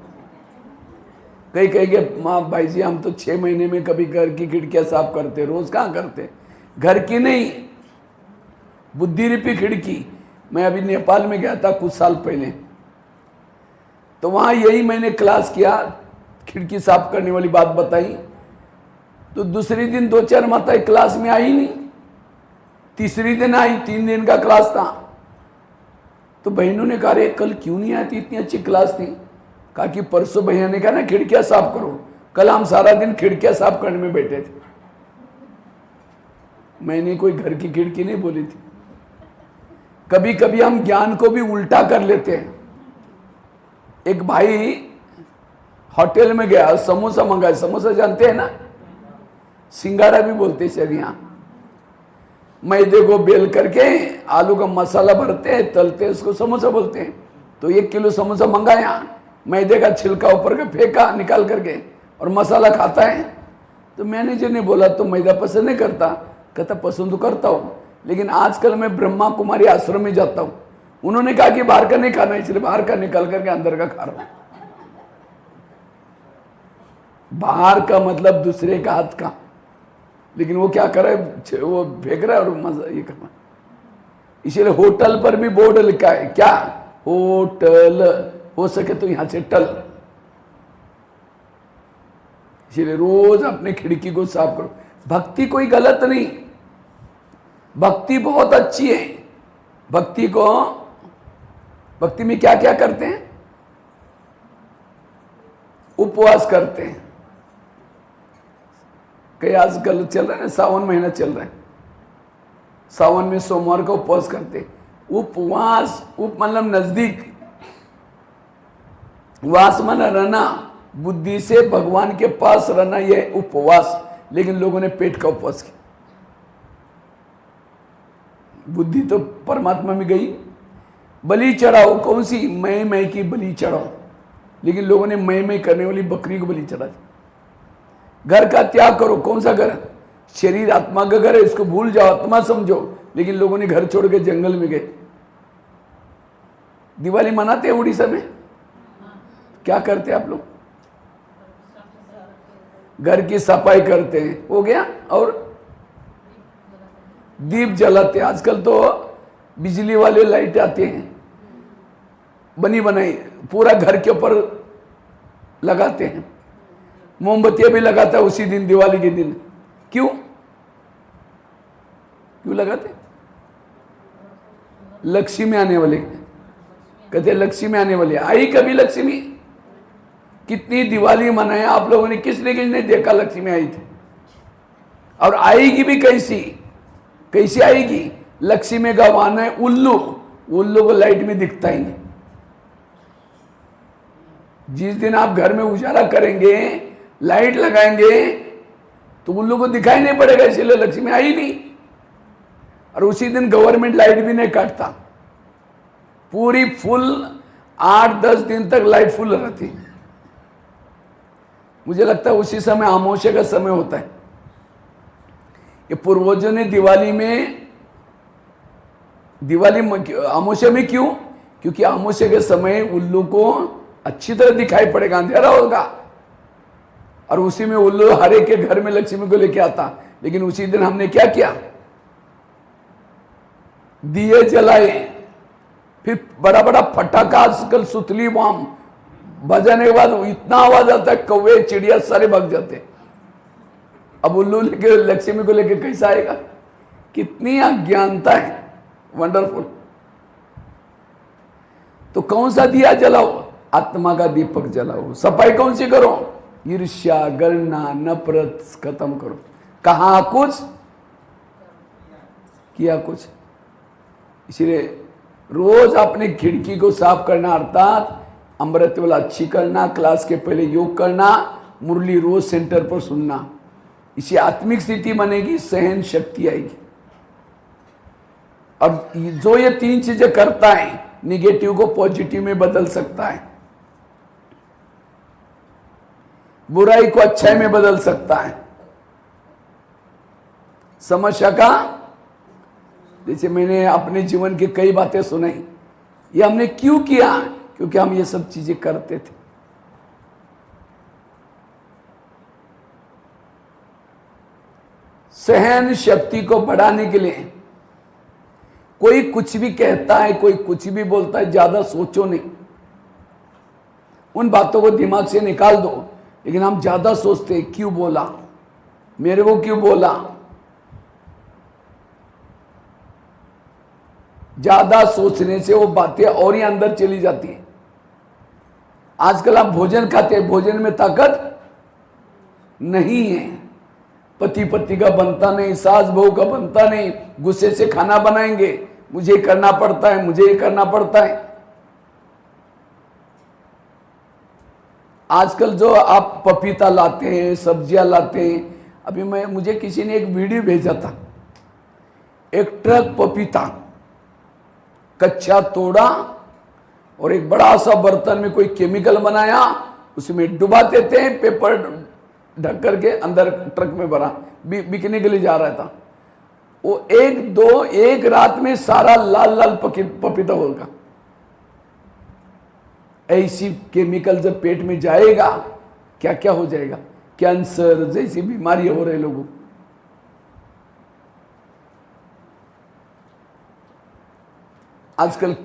कई कहेंगे माँ भाई जी हम तो 6 महीने में कभी घर की खिड़कियां साफ करते, रोज कहाँ करते। घर की नहीं, बुद्धि रूपी खिड़की। मैं अभी नेपाल में गया था कुछ साल पहले, तो वहां यही मैंने क्लास किया, खिड़की साफ करने वाली बात बताई। तो दूसरे दिन 2-4 माताएं क्लास में आई नहीं, तीसरी दिन आई, 3 दिन का क्लास था। तो बहनों ने कहा कल क्यों नहीं आती, इतनी अच्छी क्लास थी। कहा कि परसों भैया ने कहा ना खिड़कियां साफ करो, कल हम सारा दिन खिड़कियां साफ करने में बैठे थे। मैंने कोई घर की खिड़की नहीं बोली थी। कभी कभी हम ज्ञान को भी उल्टा कर लेते हैं। एक भाई होटल में गया, समोसा मंगाया। समोसा जानते हैं ना, सिंगाड़ा भी बोलते हैं शायद यहाँ। मैदे को बेल करके आलू का मसाला भरते हैं, तलते हैं, उसको समोसा बोलते हैं। तो 1 किलो समोसा मंगाया, मैदे का छिलका ऊपर का फेंका निकाल करके, और मसाला खाता है। तो मैनेजर ने बोला तो मैदा पसंद नहीं करता। कहता पसंद तो करता हूँ, लेकिन आजकल मैं ब्रह्मा कुमारी आश्रम में जाता हूँ। उन्होंने कहा कि बाहर का नहीं खाना, इसलिए बाहर का निकाल करके अंदर का खा रहा हूं। बाहर का मतलब दूसरे का हाथ का, लेकिन वो क्या कर रहा है, वो फेंक रहा है और मजा ये करना। इसीलिए होटल पर भी बोर्ड लिखा है, क्या? होटल। हो सके तो यहां से टल। इसीलिए रोज अपने खिड़की को साफ करो। भक्ति कोई गलत नहीं, भक्ति बहुत अच्छी है। भक्ति में क्या क्या करते हैं? उपवास करते हैं। कई आजकल चल रहा है ना, सावन महीना चल रहा है, सावन में सोमवार का उपवास करते। उपवास, उप मतलब नजदीक, वास मन रहना, बुद्धि से भगवान के पास रहना, यह उपवास। लेकिन लोगों ने पेट का उपवास किया। बुद्धि तो परमात्मा में गई। बलि चढ़ाओ, कौन सी? मैं की बलि चढ़ाओ। लेकिन लोगों ने मैं करने वाली बकरी को बलि चढ़ा दी। घर का त्याग करो, कौन सा घर? शरीर आत्मा का घर है, इसको भूल जाओ, आत्मा समझो। लेकिन लोगों ने घर छोड़ के जंगल में गए। दिवाली मनाते हैं उड़ीसा में, क्या करते आप लोग? घर की सफाई करते हैं, हो गया। और दीप जलाते। आजकल तो बिजली वाले लाइट आते हैं, बनी बनाई, पूरा घर के ऊपर लगाते हैं। मोमबत्तियां भी लगाता है उसी दिन, दिवाली के दिन। क्यों लगाते? लक्ष्मी आने वाले, कहते लक्ष्मी आने वाली। आई कभी लक्ष्मी? कितनी दिवाली मनाए आप लोगों ने, किसने देखा लक्ष्मी आई थी? और आएगी भी कैसी आएगी? लक्ष्मी का वाहन है उल्लू को लाइट में दिखता ही नहीं। जिस दिन आप घर में उजाला करेंगे, लाइट लगाएंगे, तो उल्लू को दिखाई नहीं पड़ेगा, इसलिए लक्ष्मी आई नहीं। और उसी दिन गवर्नमेंट लाइट भी नहीं काटता, पूरी फुल 8-10 दिन तक लाइट फुल रहती। मुझे लगता है उसी समय आमोशे का समय होता है। ये पूर्वजों ने दिवाली आमोशे में क्यों? क्योंकि आमोशे के समय उल्लू को अच्छी तरह दिखाई पड़ेगा, अंधेरा होगा, और उसी में उल्लू हर एक के घर में लक्ष्मी को लेके आता। लेकिन उसी दिन हमने क्या किया? दिए जलाए, फिर बड़ा बड़ा फटाका, आजकल सुतली बम बजाने के बाद इतना आवाज आता है, कौवे चिड़िया सारे भाग जाते। अब उल्लू लेके लक्ष्मी को लेके कैसा आएगा? कितनी अज्ञानता है, वंडरफुल। तो कौन सा दिया जलाओ? आत्मा का दीपक जलाओ। सफाई कौन सी करो? ईर्ष्या, गणना, नफरत खत्म करो। कहा कुछ, किया कुछ। इसलिए रोज अपने खिड़की को साफ करना, अर्थात अमृत वाला अच्छी करना, क्लास के पहले योग करना, मुरली रोज सेंटर पर सुनना। इसी आत्मिक स्थिति बनेगी, सहन शक्ति आएगी। और जो ये तीन चीजें करता है, निगेटिव को पॉजिटिव में बदल सकता है, बुराई को अच्छाई में बदल सकता है। समस्या का, जैसे मैंने अपने जीवन की कई बातें सुनाई, ये हमने क्यों किया? क्योंकि हम ये सब चीजें करते थे। सहन शक्ति को बढ़ाने के लिए कोई कुछ भी कहता है, कोई कुछ भी बोलता है, ज्यादा सोचो नहीं। उन बातों को दिमाग से निकाल दो। लेकिन हम ज्यादा सोचते हैं, क्यों बोला, मेरे को क्यों बोला। ज्यादा सोचने से वो बातें और ही अंदर चली जाती हैं। आजकल हम भोजन खाते हैं, भोजन में ताकत नहीं है। पति पत्नी का बनता नहीं, सास बहू का बनता नहीं, गुस्से से खाना बनाएंगे, मुझे करना पड़ता है, मुझे ये करना पड़ता है। आजकल जो आप पपीता लाते हैं, सब्जियां लाते हैं, अभी मुझे किसी ने एक वीडियो भेजा था, एक ट्रक पपीता कच्चा तोड़ा और एक बड़ा सा बर्तन में कोई केमिकल बनाया, उसमें डुबा देते हैं, पेपर ढक करके अंदर ट्रक में भरा, बिकने के लिए जा रहा था। वो एक रात में सारा लाल लाल पपीता होगा। ऐसी केमिकल जब पेट में जाएगा, क्या क्या हो जाएगा, कैंसर जैसी बीमारी हो रहे लोगों। आजकल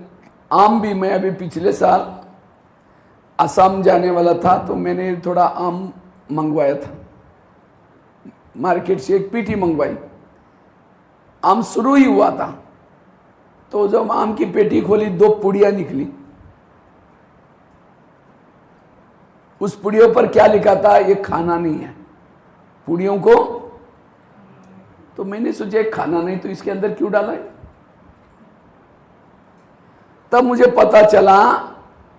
आम भी, मैं अभी पिछले साल असम जाने वाला था, तो मैंने थोड़ा आम मंगवाया था मार्केट से, एक पीटी मंगवाई। आम शुरू ही हुआ था, तो जब आम की पेटी खोली, 2 पुड़िया निकली। उस पुड़ियों पर क्या लिखा था? ये खाना नहीं है। पुड़ियों को, तो मैंने सोचा खाना नहीं तो इसके अंदर क्यों डाला है? तब मुझे पता चला,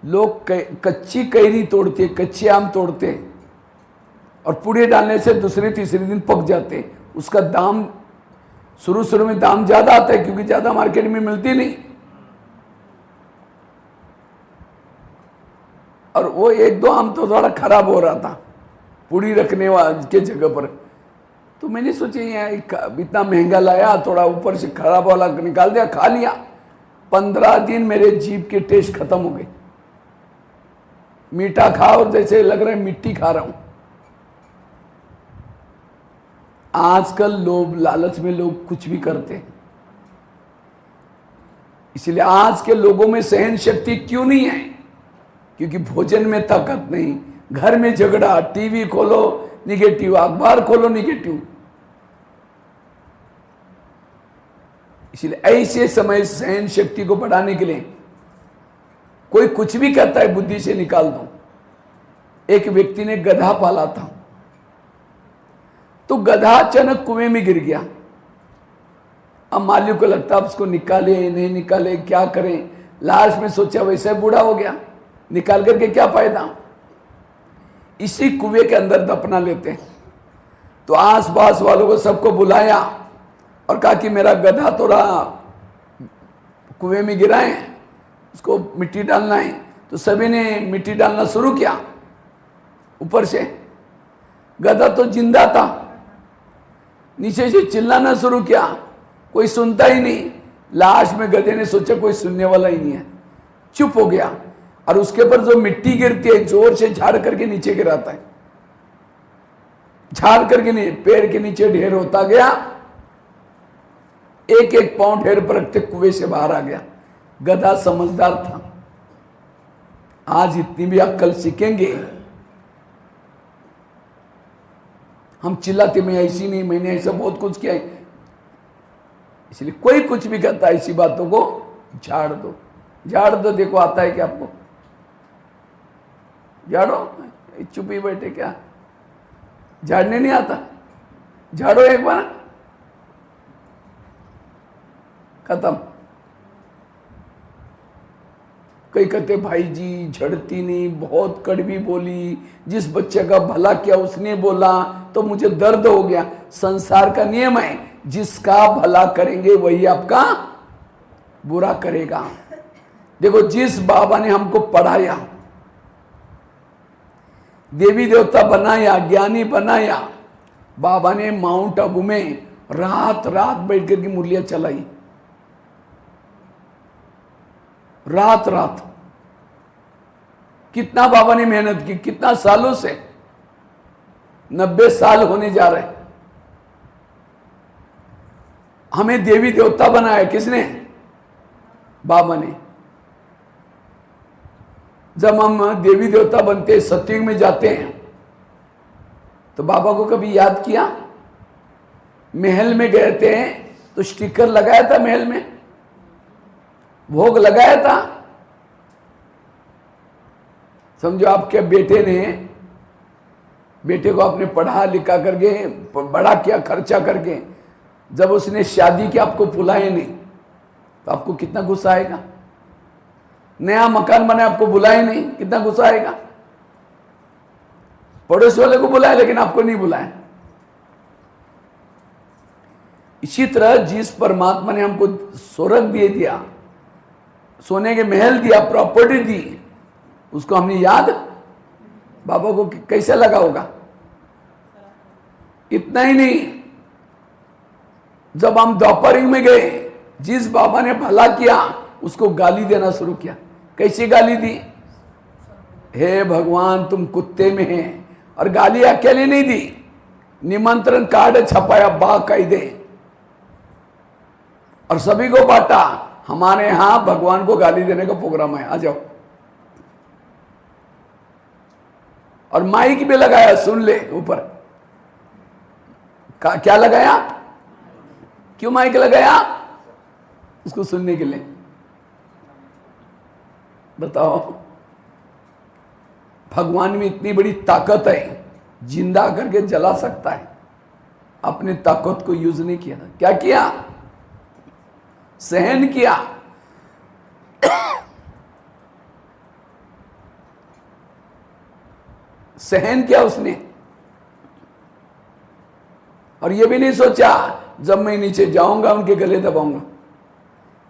लोग कच्ची कैरी तोड़ते, कच्चे आम तोड़ते और पुड़िया डालने से दूसरे तीसरे दिन पक जाते। उसका दाम शुरू में दाम ज्यादा आता है, क्योंकि ज्यादा मार्केट में मिलती नहीं। और वो 1-2 आम तो थोड़ा खराब हो रहा था पूड़ी रखने के जगह पर। तो मैंने सोचा इतना महंगा लाया, थोड़ा ऊपर से खराब वाला निकाल दिया, खा लिया। 15 दिन मेरे जीभ के टेस्ट खत्म हो गए। मीठा खा और जैसे लग रहा है मिट्टी खा रहा हूं। आजकल लोग लालच में लोग कुछ भी करते हैं। इसलिए आज के लोगों में सहन शक्ति क्यों नहीं है? क्योंकि भोजन में ताकत नहीं, घर में झगड़ा, टीवी खोलो निगेटिव, अखबार खोलो निगेटिव। इसलिए ऐसे समय सहन शक्ति को बढ़ाने के लिए कोई कुछ भी कहता है, बुद्धि से निकाल दो। एक व्यक्ति ने गधा पाला था, तो गधा अचानक कुएं में गिर गया। अब मालिक को लगता अब उसको निकाले नहीं निकाले, क्या करें। लास्ट में सोचा वैसे बूढ़ा हो गया, निकाल करके क्या फायदा, इसी कुएं के अंदर दफना लेते हैं। तो आस पास वालों को सबको बुलाया और कहा कि मेरा गधा थोड़ा कुएं में गिरा है, उसको मिट्टी डालना है। तो सभी ने मिट्टी डालना शुरू किया ऊपर से। गधा तो जिंदा था। नीचे से चिल्लाना शुरू किया, कोई सुनता ही नहीं। लाश में गधे ने सोचा कोई सुनने वाला ही नहीं है, चुप हो गया। और उसके ऊपर जो मिट्टी गिरती है जोर से झाड़ करके नीचे गिराता है, झाड़ करके नहीं, पेड़ के नीचे ढेर होता गया। एक एक पांव ढेर पर रखते कुएं से बाहर आ गया। गधा समझदार था। आज इतनी भी अक्ल सीखेंगे। हम चिल्लाते, मैं ऐसी नहीं, मैंने ऐसा बहुत कुछ किया है। इसलिए कोई कुछ भी कहता है ऐसी बातों को झाड़ दो, झाड़ दो। देखो आता है क्या आपको? झाड़ो, चुप ही बैठे क्या? झाड़ने नहीं आता? झाड़ो एक बार, खत्म। कई कहते भाई जी झड़ती नहीं, बहुत कड़वी बोली, जिस बच्चे का भला किया उसने बोला तो मुझे दर्द हो गया। संसार का नियम है, जिसका भला करेंगे वही आपका बुरा करेगा। देखो जिस बाबा ने हमको पढ़ाया, देवी देवता बनाया, ज्ञानी बनाया, बाबा ने माउंट आबू में रात रात बैठ कर की मुरलियां चलाई, रात रात। कितना बाबा ने मेहनत की, कितना सालों से, 90 साल होने जा रहे। हमें देवी देवता बनाया किसने? बाबा ने। जब हम देवी देवता बनते, सत्युग में जाते हैं, तो बाबा को कभी याद किया? महल में गए थे तो स्टिकर लगाया था, महल में भोग लगाया था। समझो आपके बेटे ने, बेटे को आपने पढ़ा लिखा करके बड़ा किया, खर्चा करके, जब उसने शादी की आपको बुलाए नहीं तो आपको कितना गुस्सा आएगा? नया मकान बने आपको बुलाए नहीं, कितना गुस्सा आएगा? पड़ोस वाले को बुलाए लेकिन आपको नहीं बुलाए। इसी तरह जिस परमात्मा ने हमको स्वर्ग दे दिया, सोने के महल दिया, प्रॉपर्टी दी, उसको हमने याद बाबा को कैसे लगा होगा? इतना ही नहीं, जब हम द्वापर युग में गए, जिस बाबा ने भला किया उसको गाली देना शुरू किया। कैसी गाली दी? हे भगवान तुम कुत्ते में हैं। और गाली अकेले नहीं दी, निमंत्रण कार्ड छपाया बाकायदे और सभी को बांटा। हमारे यहां भगवान को गाली देने का प्रोग्राम है, आ जाओ। और माइक भी लगाया, सुन ले ऊपर। क्या लगाया? क्यों माइक लगाया? उसको सुनने के लिए। बताओ, भगवान में इतनी बड़ी ताकत है, जिंदा करके जला सकता है। अपने ताकत को यूज नहीं किया। क्या किया? सहन किया। सहन किया उसने। और यह भी नहीं सोचा जब मैं नीचे जाऊंगा उनके गले दबाऊंगा।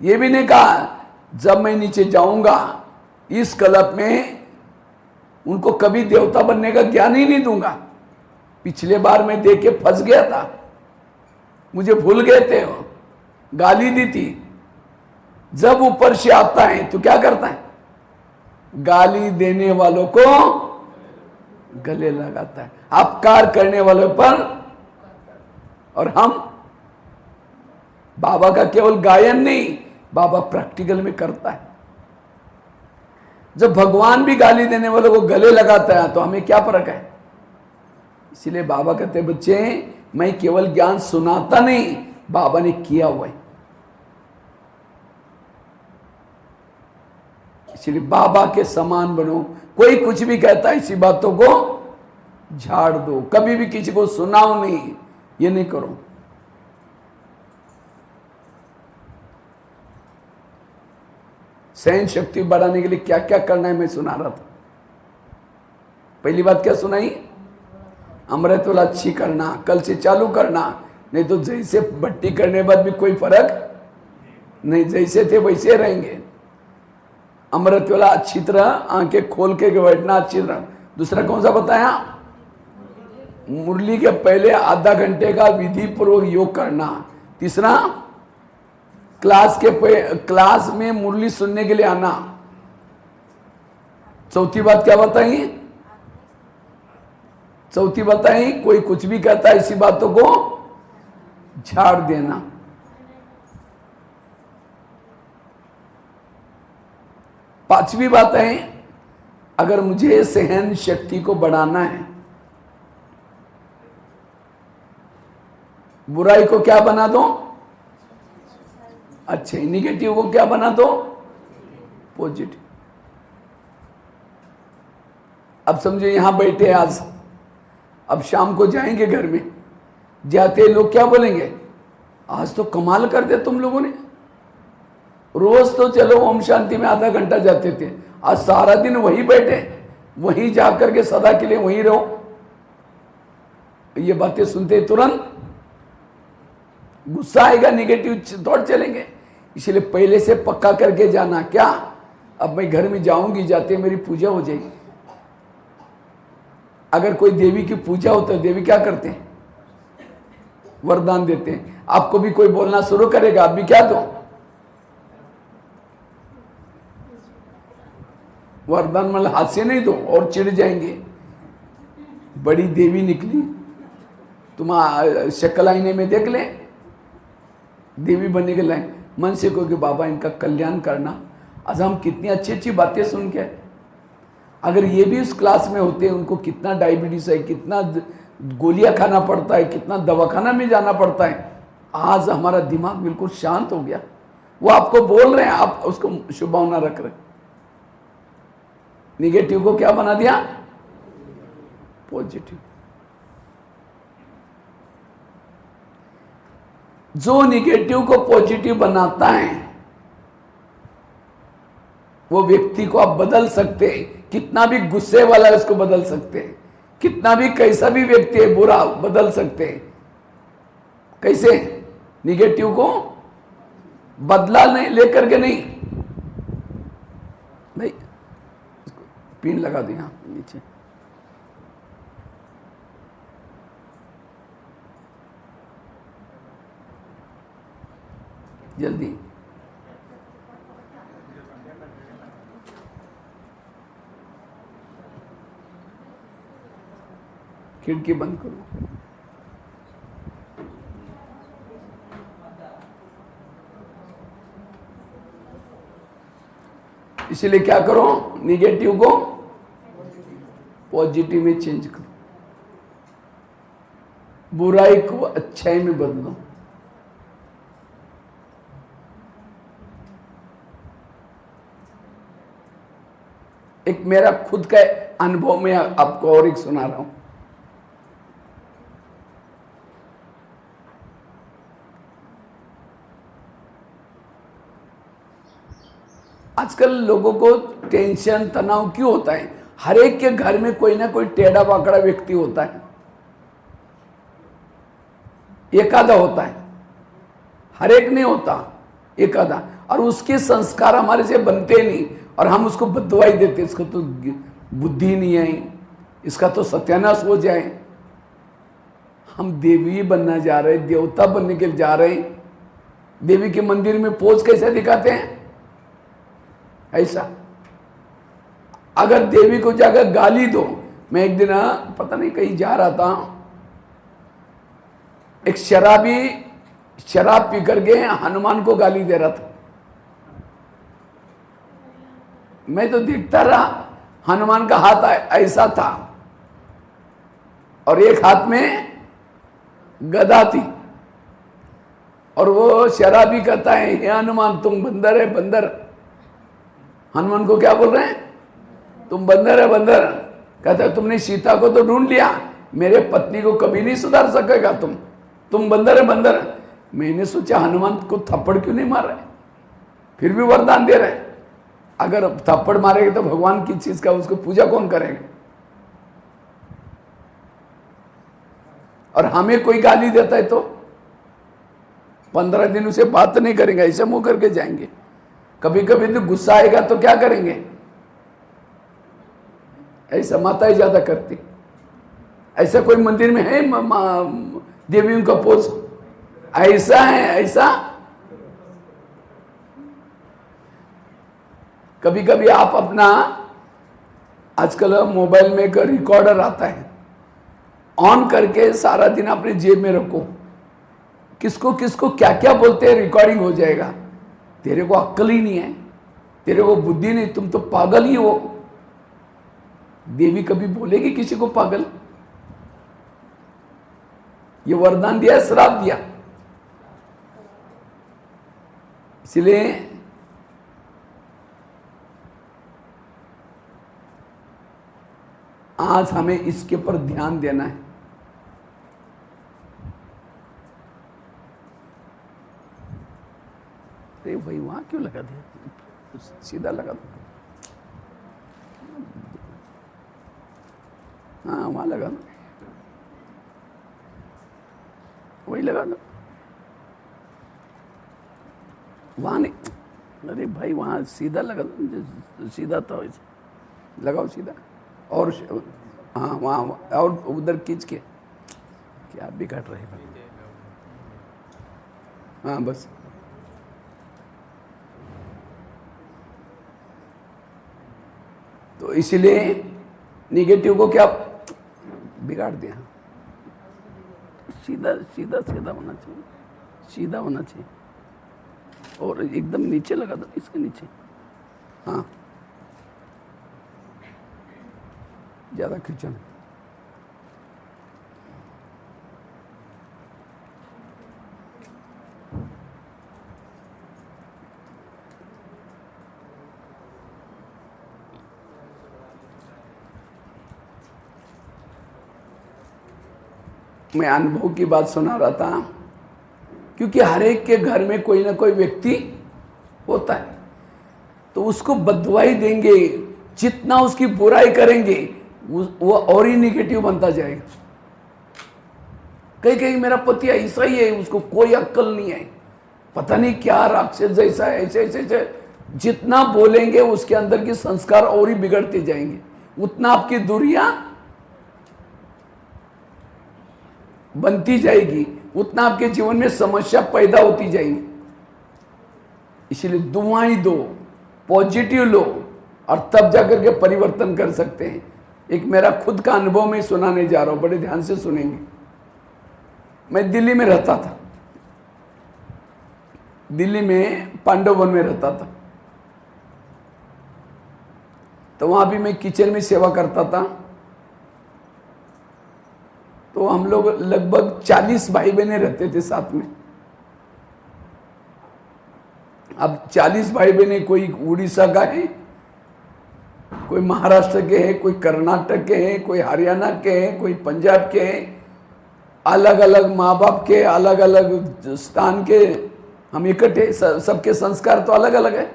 यह भी नहीं कहा जब मैं नीचे जाऊंगा इस कल्प में उनको कभी देवता बनने का ज्ञान ही नहीं दूंगा। पिछले बार मैं देख के फंस गया था, मुझे भूल गए थे, गाली दी थी। जब ऊपर से आता है तो क्या करता है? गाली देने वालों को गले लगाता है, अपकार करने वालों पर। और हम बाबा का केवल गायन नहीं, बाबा प्रैक्टिकल में करता है। जब भगवान भी गाली देने वालों को गले लगाता है तो हमें क्या फर्क है? इसलिए बाबा कहते हैं, बच्चे मैं केवल ज्ञान सुनाता नहीं, बाबा ने किया हुआ है। इसलिए बाबा के समान बनो। कोई कुछ भी कहता है, इसी बातों को झाड़ दो। कभी भी किसी को सुनाओ नहीं, ये नहीं करो। सहन शक्ति बढ़ाने के लिए क्या क्या करना है मैं सुना रहा था। पहली बात क्या सुनाई? अमृत वाला अच्छी करना, कल से चालू करना, नहीं तो जैसे भट्टी करने बाद भी कोई फर्क नहीं, जैसे थे वैसे रहेंगे। अमृत वाला अच्छी तरह आंखें खोल के बैठना, अच्छी तरह। दूसरा कौन सा बताया? मुरली के पहले आधा घंटे का विधि पूर्वक योग करना। तीसरा, क्लास में मुरली सुनने के लिए आना। चौथी बात क्या बताई? चौथी बताई, कोई कुछ भी कहता है इसी बातों को झाड़ देना। पांचवी बात है, अगर मुझे सहन शक्ति को बढ़ाना है, बुराई को क्या बना दो? अच्छे। निगेटिव को क्या बना दो? पॉजिटिव। अब समझो यहां बैठे आज, अब शाम को जाएंगे घर में, जाते लोग क्या बोलेंगे? आज तो कमाल कर दिया तुम लोगों ने। रोज तो चलो ओम शांति में आधा घंटा जाते थे, आज सारा दिन वही बैठे, वहीं जाकर के सदा के लिए वहीं रहो। ये बातें सुनते तुरंत गुस्सा आएगा, निगेटिव दौड़ चलेंगे। इसलिए पहले से पक्का करके जाना, क्या अब मैं घर में जाऊंगी, जाते मेरी पूजा हो जाएगी। अगर कोई देवी की पूजा हो तो देवी क्या करते हैं? वरदान देते हैं। आपको भी कोई बोलना शुरू करेगा, आप भी क्या दो? वरदान मतलब हाथ से नहीं दो, और चिढ़ जाएंगे। बड़ी देवी निकली, तुम शक्ल आईने में देख ले, देवी बनने के लायक। मन से कहो कि बाबा इनका कल्याण करना। आज हम कितनी अच्छी अच्छी बातें सुन के, अगर ये भी उस क्लास में होते हैं, उनको कितना डायबिटीज है, कितना गोलियां खाना पड़ता है, कितना दवाखाना में जाना पड़ता है। आज हमारा दिमाग बिल्कुल शांत हो गया। वो आपको बोल रहे हैं, आप उसको शुभ भावना रख रहे हैं। निगेटिव को क्या बना दिया? पॉजिटिव। जो निगेटिव को पॉजिटिव बनाता है, वो व्यक्ति को आप बदल सकते हैं। कितना भी गुस्से वाला है उसको बदल सकते हैं, कितना भी कैसा भी व्यक्ति है बुरा, बदल सकते हैं। कैसे? निगेटिव को बदला नहीं, लेकर के नहीं। पिन लगा दी यहां नीचे। जल्दी। खिड़की बंद करो। इसलिए क्या करो? निगेटिव को पॉजिटिव में चेंज करो, बुराई को अच्छाई में बदलो। एक मेरा खुद का अनुभव में आपको और एक सुना रहा हूं। आजकल लोगों को टेंशन तनाव क्यों होता है? हर एक के घर में कोई ना कोई टेढ़ा बाकड़ा व्यक्ति होता है, एक आधा होता है, हर एक नहीं होता, एक आधा। और उसके संस्कार हमारे से बनते नहीं, और हम उसको बदवाई देते, इसको तो बुद्धि नहीं है, इसका तो सत्यानाश हो जाए। हम देवी बनना जा रहे, देवता बनने के लिए जा रहे हैं। देवी के मंदिर में पोज कैसे दिखाते हैं? ऐसा। अगर देवी को जाकर गाली दो, मैं एक दिन पता नहीं कहीं जा रहा था, एक शराबी शराब पी करके हनुमान को गाली दे रहा था। मैं तो देखता रहा, हनुमान का हाथ ऐसा था और एक हाथ में गदा थी, और वो शराबी कहता है, हे हनुमान तुम बंदर है बंदर। हनुमान को क्या बोल रहे हैं? तुम बंदर है बंदर। कहता है तुमने सीता को तो ढूंढ लिया, मेरे पत्नी को कभी नहीं सुधार सकेगा तुम बंदर है बंदर। मैंने सोचा हनुमान को थप्पड़ क्यों नहीं मार रहे, फिर भी वरदान दे रहे। अगर थप्पड़ मारेगा तो भगवान की चीज का उसको पूजा कौन करेगा? और हमें कोई गाली देता है तो 15 दिन उसे बात नहीं करेंगे, ऐसे मुंह करके जाएंगे। कभी कभी तो गुस्सा आएगा तो क्या करेंगे? ऐसा माताएं ज्यादा करती, ऐसा कोई मंदिर में है देवियों का पोज? ऐसा है ऐसा? कभी कभी आप अपना, आजकल मोबाइल में एक रिकॉर्डर आता है, ऑन करके सारा दिन अपने जेब में रखो, किसको किसको क्या क्या बोलते हैं रिकॉर्डिंग हो जाएगा। तेरे को अक्ल ही नहीं है, तेरे को बुद्धि नहीं, तुम तो पागल ही हो। देवी कभी बोलेगी किसी को पागल? ये वरदान दिया, श्राप दिया। इसलिए आज हमें इसके ऊपर ध्यान देना है। अरे भाई वहां क्यों लगा दिया? सीधा लगा दो। हाँ वहां लगा दो, वही लगा दो, वहां नहीं। अरे भाई वहां सीधा लगा दो, सीधा था वैसे लगाओ सीधा। और हाँ वहाँ और उधर खींच के, क्या बिगाड़ रहे भाई। हाँ बस तो इसीलिए निगेटिव को क्या बिगाड़ दिया। सीधा सीधा सीधा होना चाहिए, सीधा होना चाहिए। और एकदम नीचे लगा दो, इसके नीचे। हाँ ज्यादा खींचो नहीं। मैं अनुभव की बात सुना रहा था, क्योंकि हर एक के घर में कोई ना कोई व्यक्ति होता है, तो उसको बददुआई देंगे, जितना उसकी बुराई करेंगे वो और ही निगेटिव बनता जाएगा। कहीं कहीं मेरा पति ऐसा ही है, उसको कोई अक्ल नहीं है, पता नहीं क्या राक्षस जैसा है, ऐसे ऐसे ऐसे जितना बोलेंगे उसके अंदर के संस्कार और ही बिगड़ते जाएंगे, उतना आपकी दूरियां बनती जाएगी, उतना आपके जीवन में समस्या पैदा होती जाएंगी। इसलिए दुआएं दो, पॉजिटिव लो, और तब जाकर के परिवर्तन कर सकते हैं। एक मेरा खुद का अनुभव मैं सुनाने जा रहा हूं, बड़े ध्यान से सुनेंगे। मैं दिल्ली में रहता था, दिल्ली में पांडव वन में रहता था। तो वहां भी मैं किचन में सेवा करता था। तो हम लोग लगभग 40 भाई बहनें रहते थे साथ में। अब 40 भाई बहनें, कोई उड़ीसा का है, कोई महाराष्ट्र के हैं, कोई कर्नाटक के हैं, कोई हरियाणा के हैं, कोई पंजाब के हैं, अलग अलग माँ बाप के, अलग अलग स्थान के हम इकट्ठे। सबके संस्कार तो अलग अलग है।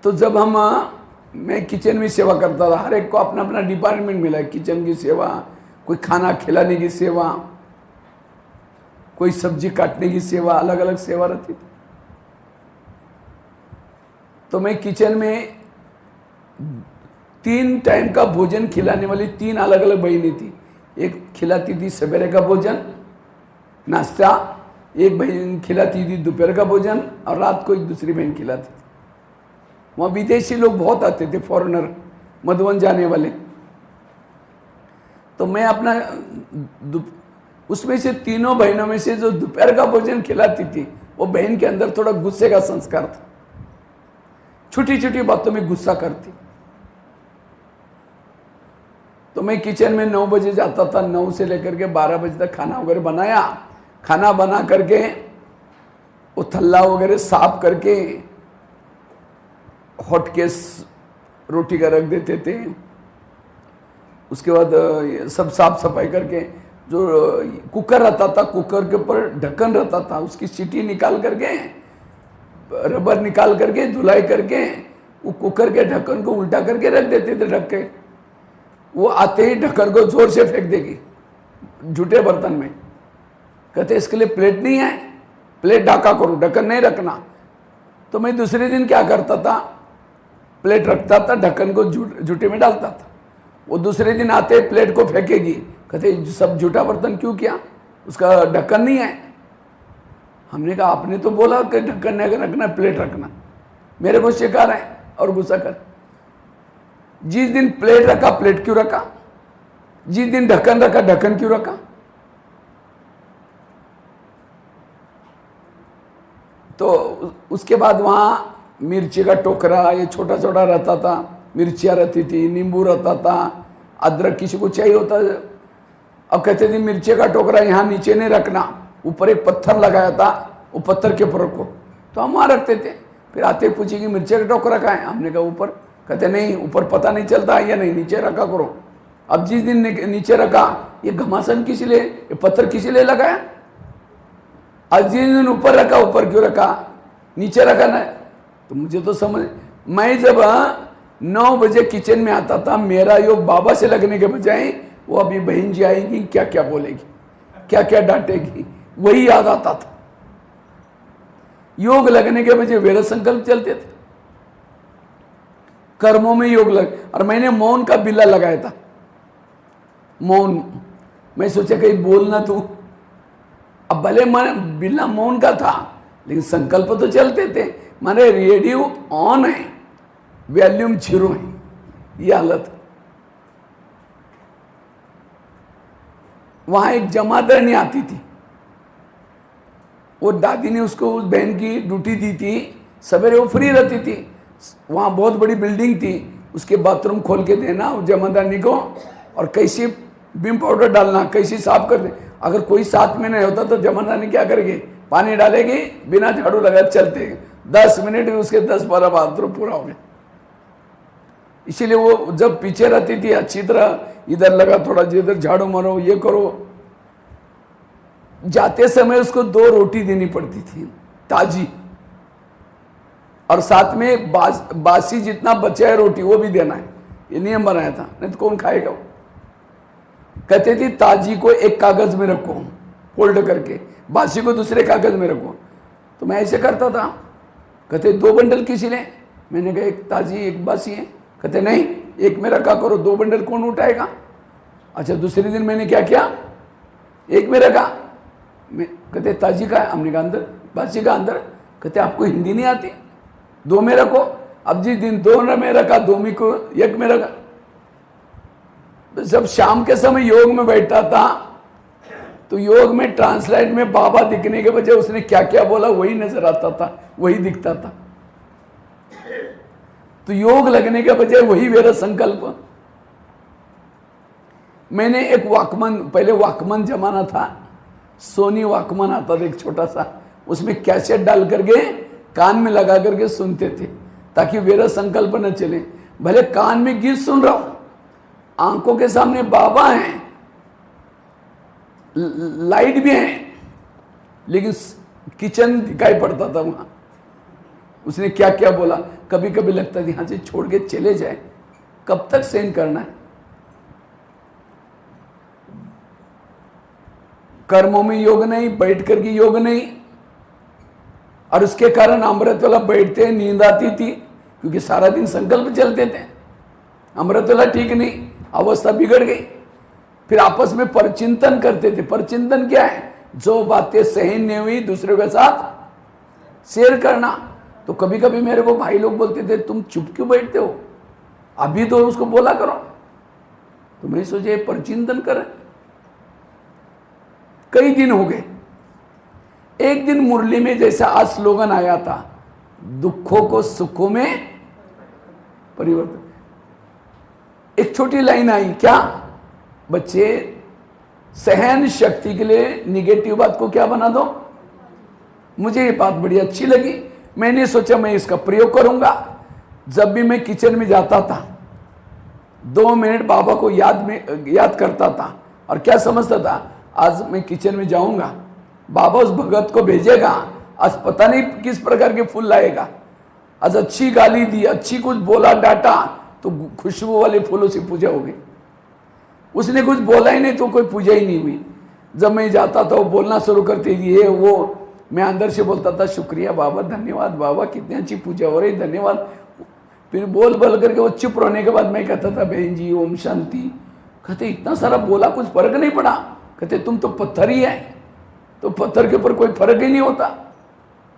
तो जब मैं किचन में सेवा करता था, हर एक को अपना अपना डिपार्टमेंट मिला है। किचन की सेवा, कोई खाना खिलाने की सेवा, कोई सब्जी काटने की सेवा, अलग अलग सेवा रहती थी। तो मैं किचन में 3 टाइम का भोजन खिलाने वाली 3 अलग अलग बहनें थी। एक खिलाती थी सवेरे का भोजन नाश्ता, एक बहन खिलाती थी दोपहर का भोजन, और रात को एक दूसरी बहन खिलाती थी। वहाँ विदेशी लोग बहुत आते थे, फॉरेनर, मधुबन जाने वाले। तो मैं अपना उसमें से तीनों बहनों में से जो दोपहर का भोजन खिलाती थी, वो बहन के अंदर थोड़ा गुस्से का संस्कार था, छोटी छोटी बातों में गुस्सा करती। तो मैं किचन में 9 बजे जाता था, 9 से लेकर के 12 बजे तक खाना वगैरह बनाया। खाना बना करके वो थल्ला वगैरह साफ करके हॉट केस रोटी का रख देते थे। उसके बाद सब साफ सफाई करके, जो कुकर रहता था, कुकर के ऊपर ढक्कन रहता था, उसकी सीटी निकाल करके, रबर निकाल करके, धुलाई करके, वो कुकर के ढक्कन को उल्टा करके रख देते थे ढक के। वो आते ही ढक्कन को जोर से फेंक देगी झूठे बर्तन में। कहते इसके लिए प्लेट नहीं है, प्लेट ढका करो, ढक्कन नहीं रखना। तो मैं दूसरे दिन क्या करता था, प्लेट रखता था, ढक्कन को जूठे में डालता था। वो दूसरे दिन आते प्लेट को फेंकेगी, कहते सब जूठा बर्तन क्यों किया, उसका ढक्कन नहीं है। हमने कहा आपने तो बोला कि ढक्कन नहीं रखना, प्लेट रखना, मेरे को शिकार है और गुस्सा कर। जिस दिन प्लेट रखा प्लेट क्यों रखा, जिस दिन ढक्कन रखा ढक्कन क्यों रखा। तो उसके बाद वहां मिर्ची का टोकरा ये छोटा छोटा रहता था, मिर्चियाँ रहती थी, नींबू रहता था, अदरक किसी को चाहिए होता। अब कहते थे मिर्ची का टोकरा यहाँ नीचे नहीं रखना, ऊपर एक पत्थर लगाया था, वो पत्थर के ऊपर रखो, तो हम वहाँ रखते थे। फिर आते पूछे कि मिर्ची का टोकरा कहाँ है, हमने कहा ऊपर। कहते नहीं ऊपर पता नहीं चलता है या नहीं, नीचे रखा करो। अब जिस दिन नीचे रखा, ये घमासान किस लिए, ये पत्थर किस लिए लगाया। आज जिस दिन ऊपर रखा, ऊपर क्यों रखा, नीचे रखा ना। तो मुझे तो समझ, मैं जब 9 बजे किचन में आता था, मेरा योग बाबा से लगने के बजाय वो अभी बहन जी आएगी क्या क्या बोलेगी, क्या क्या डांटेगी, वही याद आता था। योग लगने के बजाय वेद संकल्प चलते थे, कर्मों में योग लग। और मैंने मौन का बिल्ला लगाया था, मौन। मैं सोचा कहीं बोलना तू, अब भले मैं बिल्ला मौन का था लेकिन संकल्प तो चलते थे। माने रेडियो ऑन है, वॉल्यूम 0 है, ये हालत। वहां एक जमादारनी आती थी, वो दादी ने उसको उस बहन की ड्यूटी दी थी, सवेरे वो फ्री रहती थी। वहां बहुत बड़ी बिल्डिंग थी, उसके बाथरूम खोल के देना उस जमादारनी को, और कैसे बिम पाउडर डालना, कैसे साफ कर दे। अगर कोई साथ में नहीं होता तो जमादारनी क्या करेगी, पानी डालेगी, बिना झाड़ू लगाए चलते 10 मिनट में उसके 10-12 बाथरूम पूरा हो गया। इसीलिए वो जब पीछे रहती थी अच्छी तरह, इधर लगा थोड़ा, जिधर झाड़ू मारो, ये करो। जाते समय उसको 2 रोटी देनी पड़ती थी ताजी, और साथ में बासी जितना बचा है रोटी वो भी देना है, ये नियम बनाया था, नहीं तो कौन खाएगा वो। कहते थी ताजी को एक कागज में रखो फोल्ड करके, बासी को दूसरे कागज में रखो। तो मैं ऐसे करता था। कहते 2 बंडल किसी ने, मैंने कहा एक ताजी एक बासी है। कहते नहीं, एक में रखा करो, 2 बंडल कौन उठाएगा। अच्छा, दूसरे दिन मैंने क्या किया, एक में रखा। कहते ताजी का है, हमने कहा अंदर, बासी का अंदर। कहते आपको हिंदी नहीं आती, 2 में रखो। अब जिस दिन 2 में रखा, 2 में को 1 में रखा। जब शाम के समय योग में बैठा था तो योग में ट्रांसलेट में बाबा दिखने के बजाय उसने क्या क्या बोला वही नजर आता था, वही दिखता था। तो योग लगने के बजाय वही मेरा संकल्प। मैंने एक वाकमन, पहले वाकमन जमाना था, सोनी वाकमन आता था एक छोटा सा, उसमें कैसेट डाल करके कान में लगा करके सुनते थे ताकि मेरा संकल्प न चले। भले कान में गीत सुन रहा हूं, आंखों के सामने बाबा हैं, लाइट भी है, लेकिन किचन दिखाई पड़ता था वहां। उसने क्या क्या बोला, कभी कभी लगता था यहां से छोड़ के चले जाए, कब तक सहन करना है। कर्मों में योग नहीं, बैठ कर के योग नहीं, और उसके कारण अमृत वाला बैठते नींद आती थी क्योंकि सारा दिन संकल्प चलते थे। अमृत वाला ठीक नहीं, अवस्था बिगड़ गई। फिर आपस में परचिंतन करते थे। परचिंतन क्या है, जो बातें सहन नहीं हुई दूसरे के साथ शेयर करना। तो कभी कभी मेरे को भाई लोग बोलते थे तुम चुप क्यों बैठते हो, अभी तो उसको बोला करो। तो मैं सोचे परचिंतन करें। कई दिन हो गए। एक दिन मुरली में जैसा आज स्लोगन आया था, दुखों को सुखों में परिवर्तन, एक छोटी लाइन आई, क्या बच्चे, सहन शक्ति के लिए निगेटिव बात को क्या बना दो। मुझे ये बात बड़ी अच्छी लगी। मैंने सोचा मैं इसका प्रयोग करूंगा। जब भी मैं किचन में जाता था 2 मिनट बाबा को याद करता था, और क्या समझता था, आज मैं किचन में जाऊंगा, बाबा उस भगत को भेजेगा, आज पता नहीं किस प्रकार के फूल लाएगा। आज अच्छी गाली दी, अच्छी कुछ बोला, डांटा, तो खुशबू वाले फूलों से पूजा हो गई। उसने कुछ बोला ही नहीं तो कोई पूजा ही नहीं हुई। जब मैं जाता था वो बोलना शुरू करती थी, ये वो, मैं अंदर से बोलता था शुक्रिया बाबा, धन्यवाद बाबा, कितनी अच्छी पूजा हो रही, धन्यवाद। फिर बोल बोल करके वो चुप रहने के बाद मैं कहता था बहन जी ओम शांति। कहते इतना सारा बोला कुछ फर्क नहीं पड़ा। कहते तुम तो पत्थर ही है, तो पत्थर के ऊपर कोई फर्क ही नहीं होता।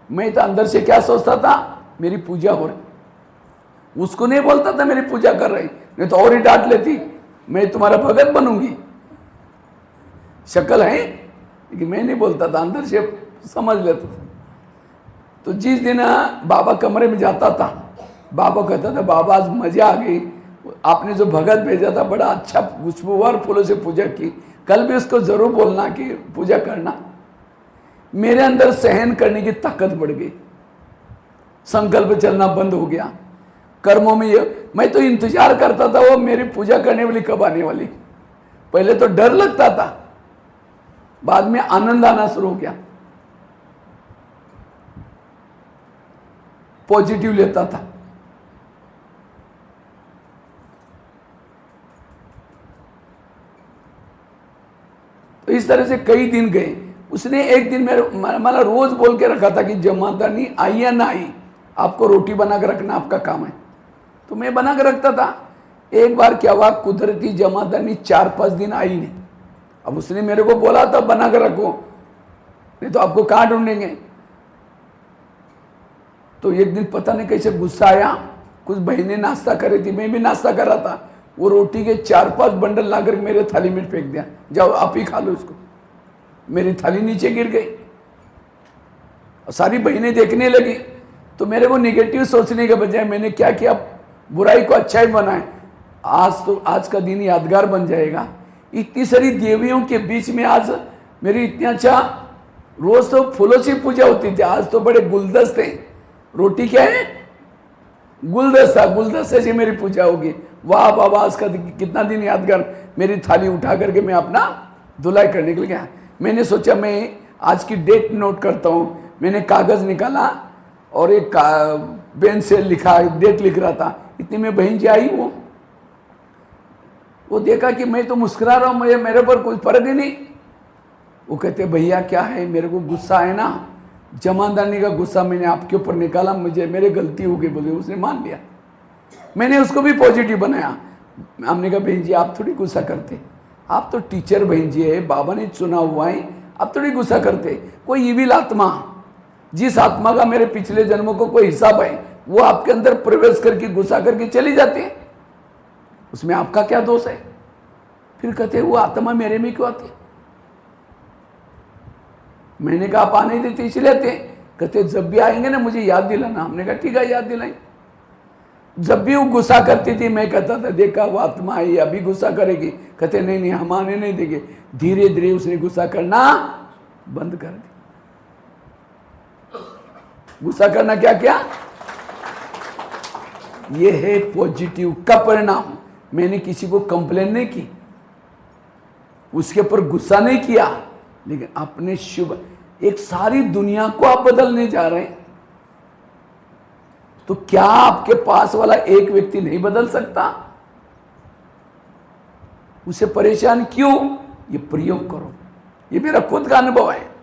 मैं तो अंदर से क्या सोचता था, मेरी पूजा हो रही। उसको नहीं बोलता था मेरी पूजा कर रही, नहीं तो और ही डांट लेती, मैं तुम्हारा भगत बनूंगी। शक्ल है लेकिन मैं नहीं बोलता था, अंदर से समझ लेता था। तो जिस दिन बाबा कमरे में जाता था, बाबा कहता था बाबा आज मजा आ गई, आपने जो भगत भेजा था बड़ा अच्छा खुशबूदार फूलों से पूजा की, कल भी उसको जरूर बोलना कि पूजा करना। मेरे अंदर सहन करने की ताकत बढ़ गई, संकल्प चलना बंद हो गया। कर्मों में मैं तो इंतजार करता था वो मेरी पूजा करने वाली कब आने वाली। पहले तो डर लगता था, बाद में आनंद आना शुरू हो गया, पॉजिटिव लेता था। तो इस तरह से कई दिन गए। उसने एक दिन मेरा रोज बोल के रखा था कि जमादानी आई या ना आई, आपको रोटी बना कर रखना आपका काम है। तो मैं बना कर रखता था। एक बार क्या हुआ, कुदरती जमादानी 4-5 दिन आई नहीं। अब उसने मेरे को बोला था बना कर रखो, नहीं तो आपको कहाँ ढूंढेंगे। तो एक दिन पता नहीं कैसे गुस्सा आया, कुछ बहनें नाश्ता कर रही थी, मैं भी नाश्ता कर रहा था। वो रोटी के 4-5 बंडल लाकर मेरे थाली में फेंक दिया, जाओ आप ही खा लो इसको। मेरी थाली नीचे गिर गई और सारी बहनें देखने लगी। तो मेरे को निगेटिव सोचने के बजाय मैंने क्या किया, बुराई को अच्छाई बनाए। आज का दिन यादगार बन जाएगा। इतनी सारी देवियों के बीच में आज मेरी इतनी अच्छा, रोज तो फूलों से पूजा होती थी, आज तो बड़े गुलदस्ते। रोटी क्या है, गुलदस्ता, गुलदस्ते से मेरी पूजा होगी। वाह बाबा, आज का कितना दिन यादगार। मेरी थाली उठा करके मैं अपना धुलाई करने के लिए गया। मैंने सोचा मैं आज की डेट नोट करता हूँ। मैंने कागज निकाला और एक पेन से लिखा, डेट लिख रहा था। इतनी में बहन जी आई, वो देखा कि मैं तो मुस्कुरा रहा हूँ, मेरे पर कोई फर्क ही नहीं। वो कहते भैया क्या है, मेरे को गुस्सा है ना, जमादानी का गुस्सा मैंने आपके ऊपर निकाला, मुझे मेरे गलती हो गई। बोले उसने मान लिया। मैंने उसको भी पॉजिटिव बनाया। हमने कहा बहन जी आप थोड़ी गुस्सा करते, आप तो टीचर बहन जी है, बाबा ने चुना हुआ है, आप थोड़ी गुस्सा करते। कोई इविल आत्मा, जिस आत्मा का मेरे पिछले जन्मों को कोई हिसाब है, वो आपके अंदर प्रवेश करके गुस्सा करके चली जाती है, उसमें आपका क्या दोष है। फिर कहते वो आत्मा मेरे में क्यों आती। मैंने कहा आप आने देते इसलिए आते। कहते जब भी आएंगे ना मुझे याद दिलाना। हमने कहा ठीक है याद दिलाएंगे। जब भी वो गुस्सा करती थी मैं कहता था देखा वो आत्मा आई, अभी गुस्सा करेगी। कहते नहीं नहीं हम आने नहीं देंगे। धीरे धीरे उसने गुस्सा करना बंद कर दिया। गुस्सा करना क्या क्या, ये है पॉजिटिव का परिणाम। मैंने किसी को कंप्लेन नहीं की, उसके ऊपर गुस्सा नहीं किया, लेकिन अपने शुभ, एक सारी दुनिया को आप बदलने जा रहे हैं। तो क्या आपके पास वाला एक व्यक्ति नहीं बदल सकता? उसे परेशान क्यों? ये प्रयोग करो। ये मेरा खुद का अनुभव है।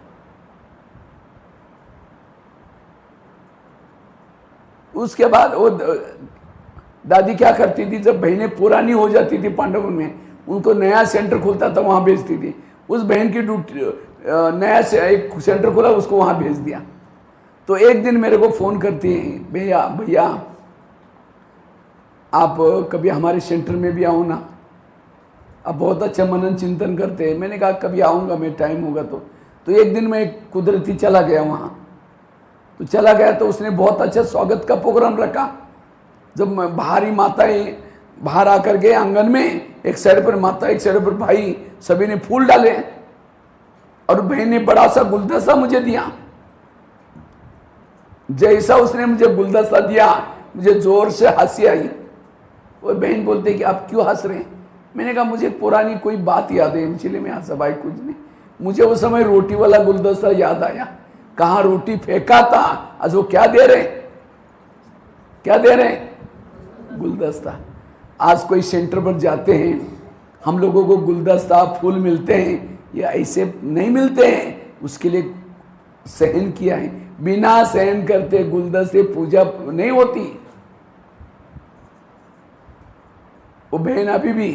उसके बाद वो दादी क्या करती थी, जब बहनें पुरानी हो जाती थी पांडवों में, उनको नया सेंटर खुलता था वहां भेजती थी। उस बहन की नया से एक सेंटर खुला, उसको वहां भेज दिया। तो एक दिन मेरे को फ़ोन करती हैं, भैया आप कभी हमारे सेंटर में भी आओ ना, आप बहुत अच्छा मनन चिंतन करते हैं। मैंने कहा कभी आऊँगा मैं, टाइम होगा तो एक दिन मैं कुदरती चला गया वहाँ। तो चला गया तो उसने बहुत अच्छा स्वागत का प्रोग्राम रखा। जब बाहरी माताएं बाहर आकर के आंगन में, एक साइड पर माता एक साइड पर भाई, सभी ने फूल डाले और बहन ने बड़ा सा गुलदस्ता मुझे दिया। जैसा उसने मुझे गुलदस्ता दिया मुझे जोर से हंसी आई। वो बहन बोलते कि आप क्यों हंस रहे हैं? मैंने कहा मुझे पुरानी कोई बात याद है इसलिए मैं हंसा। भाई कुछ नहीं, मुझे उस समय रोटी वाला गुलदस्ता याद आया। कहाँ रोटी फेंका था, आज वो क्या दे रहे, क्या दे रहे? गुलदस्ता। आज कोई सेंटर पर जाते हैं, हम लोगों को गुलदस्ता फूल मिलते हैं, ये ऐसे नहीं मिलते हैं। उसके लिए सहन किया है। बिना सहन करते गुलदस्ते पूजा नहीं होती। वो बहन अभी भी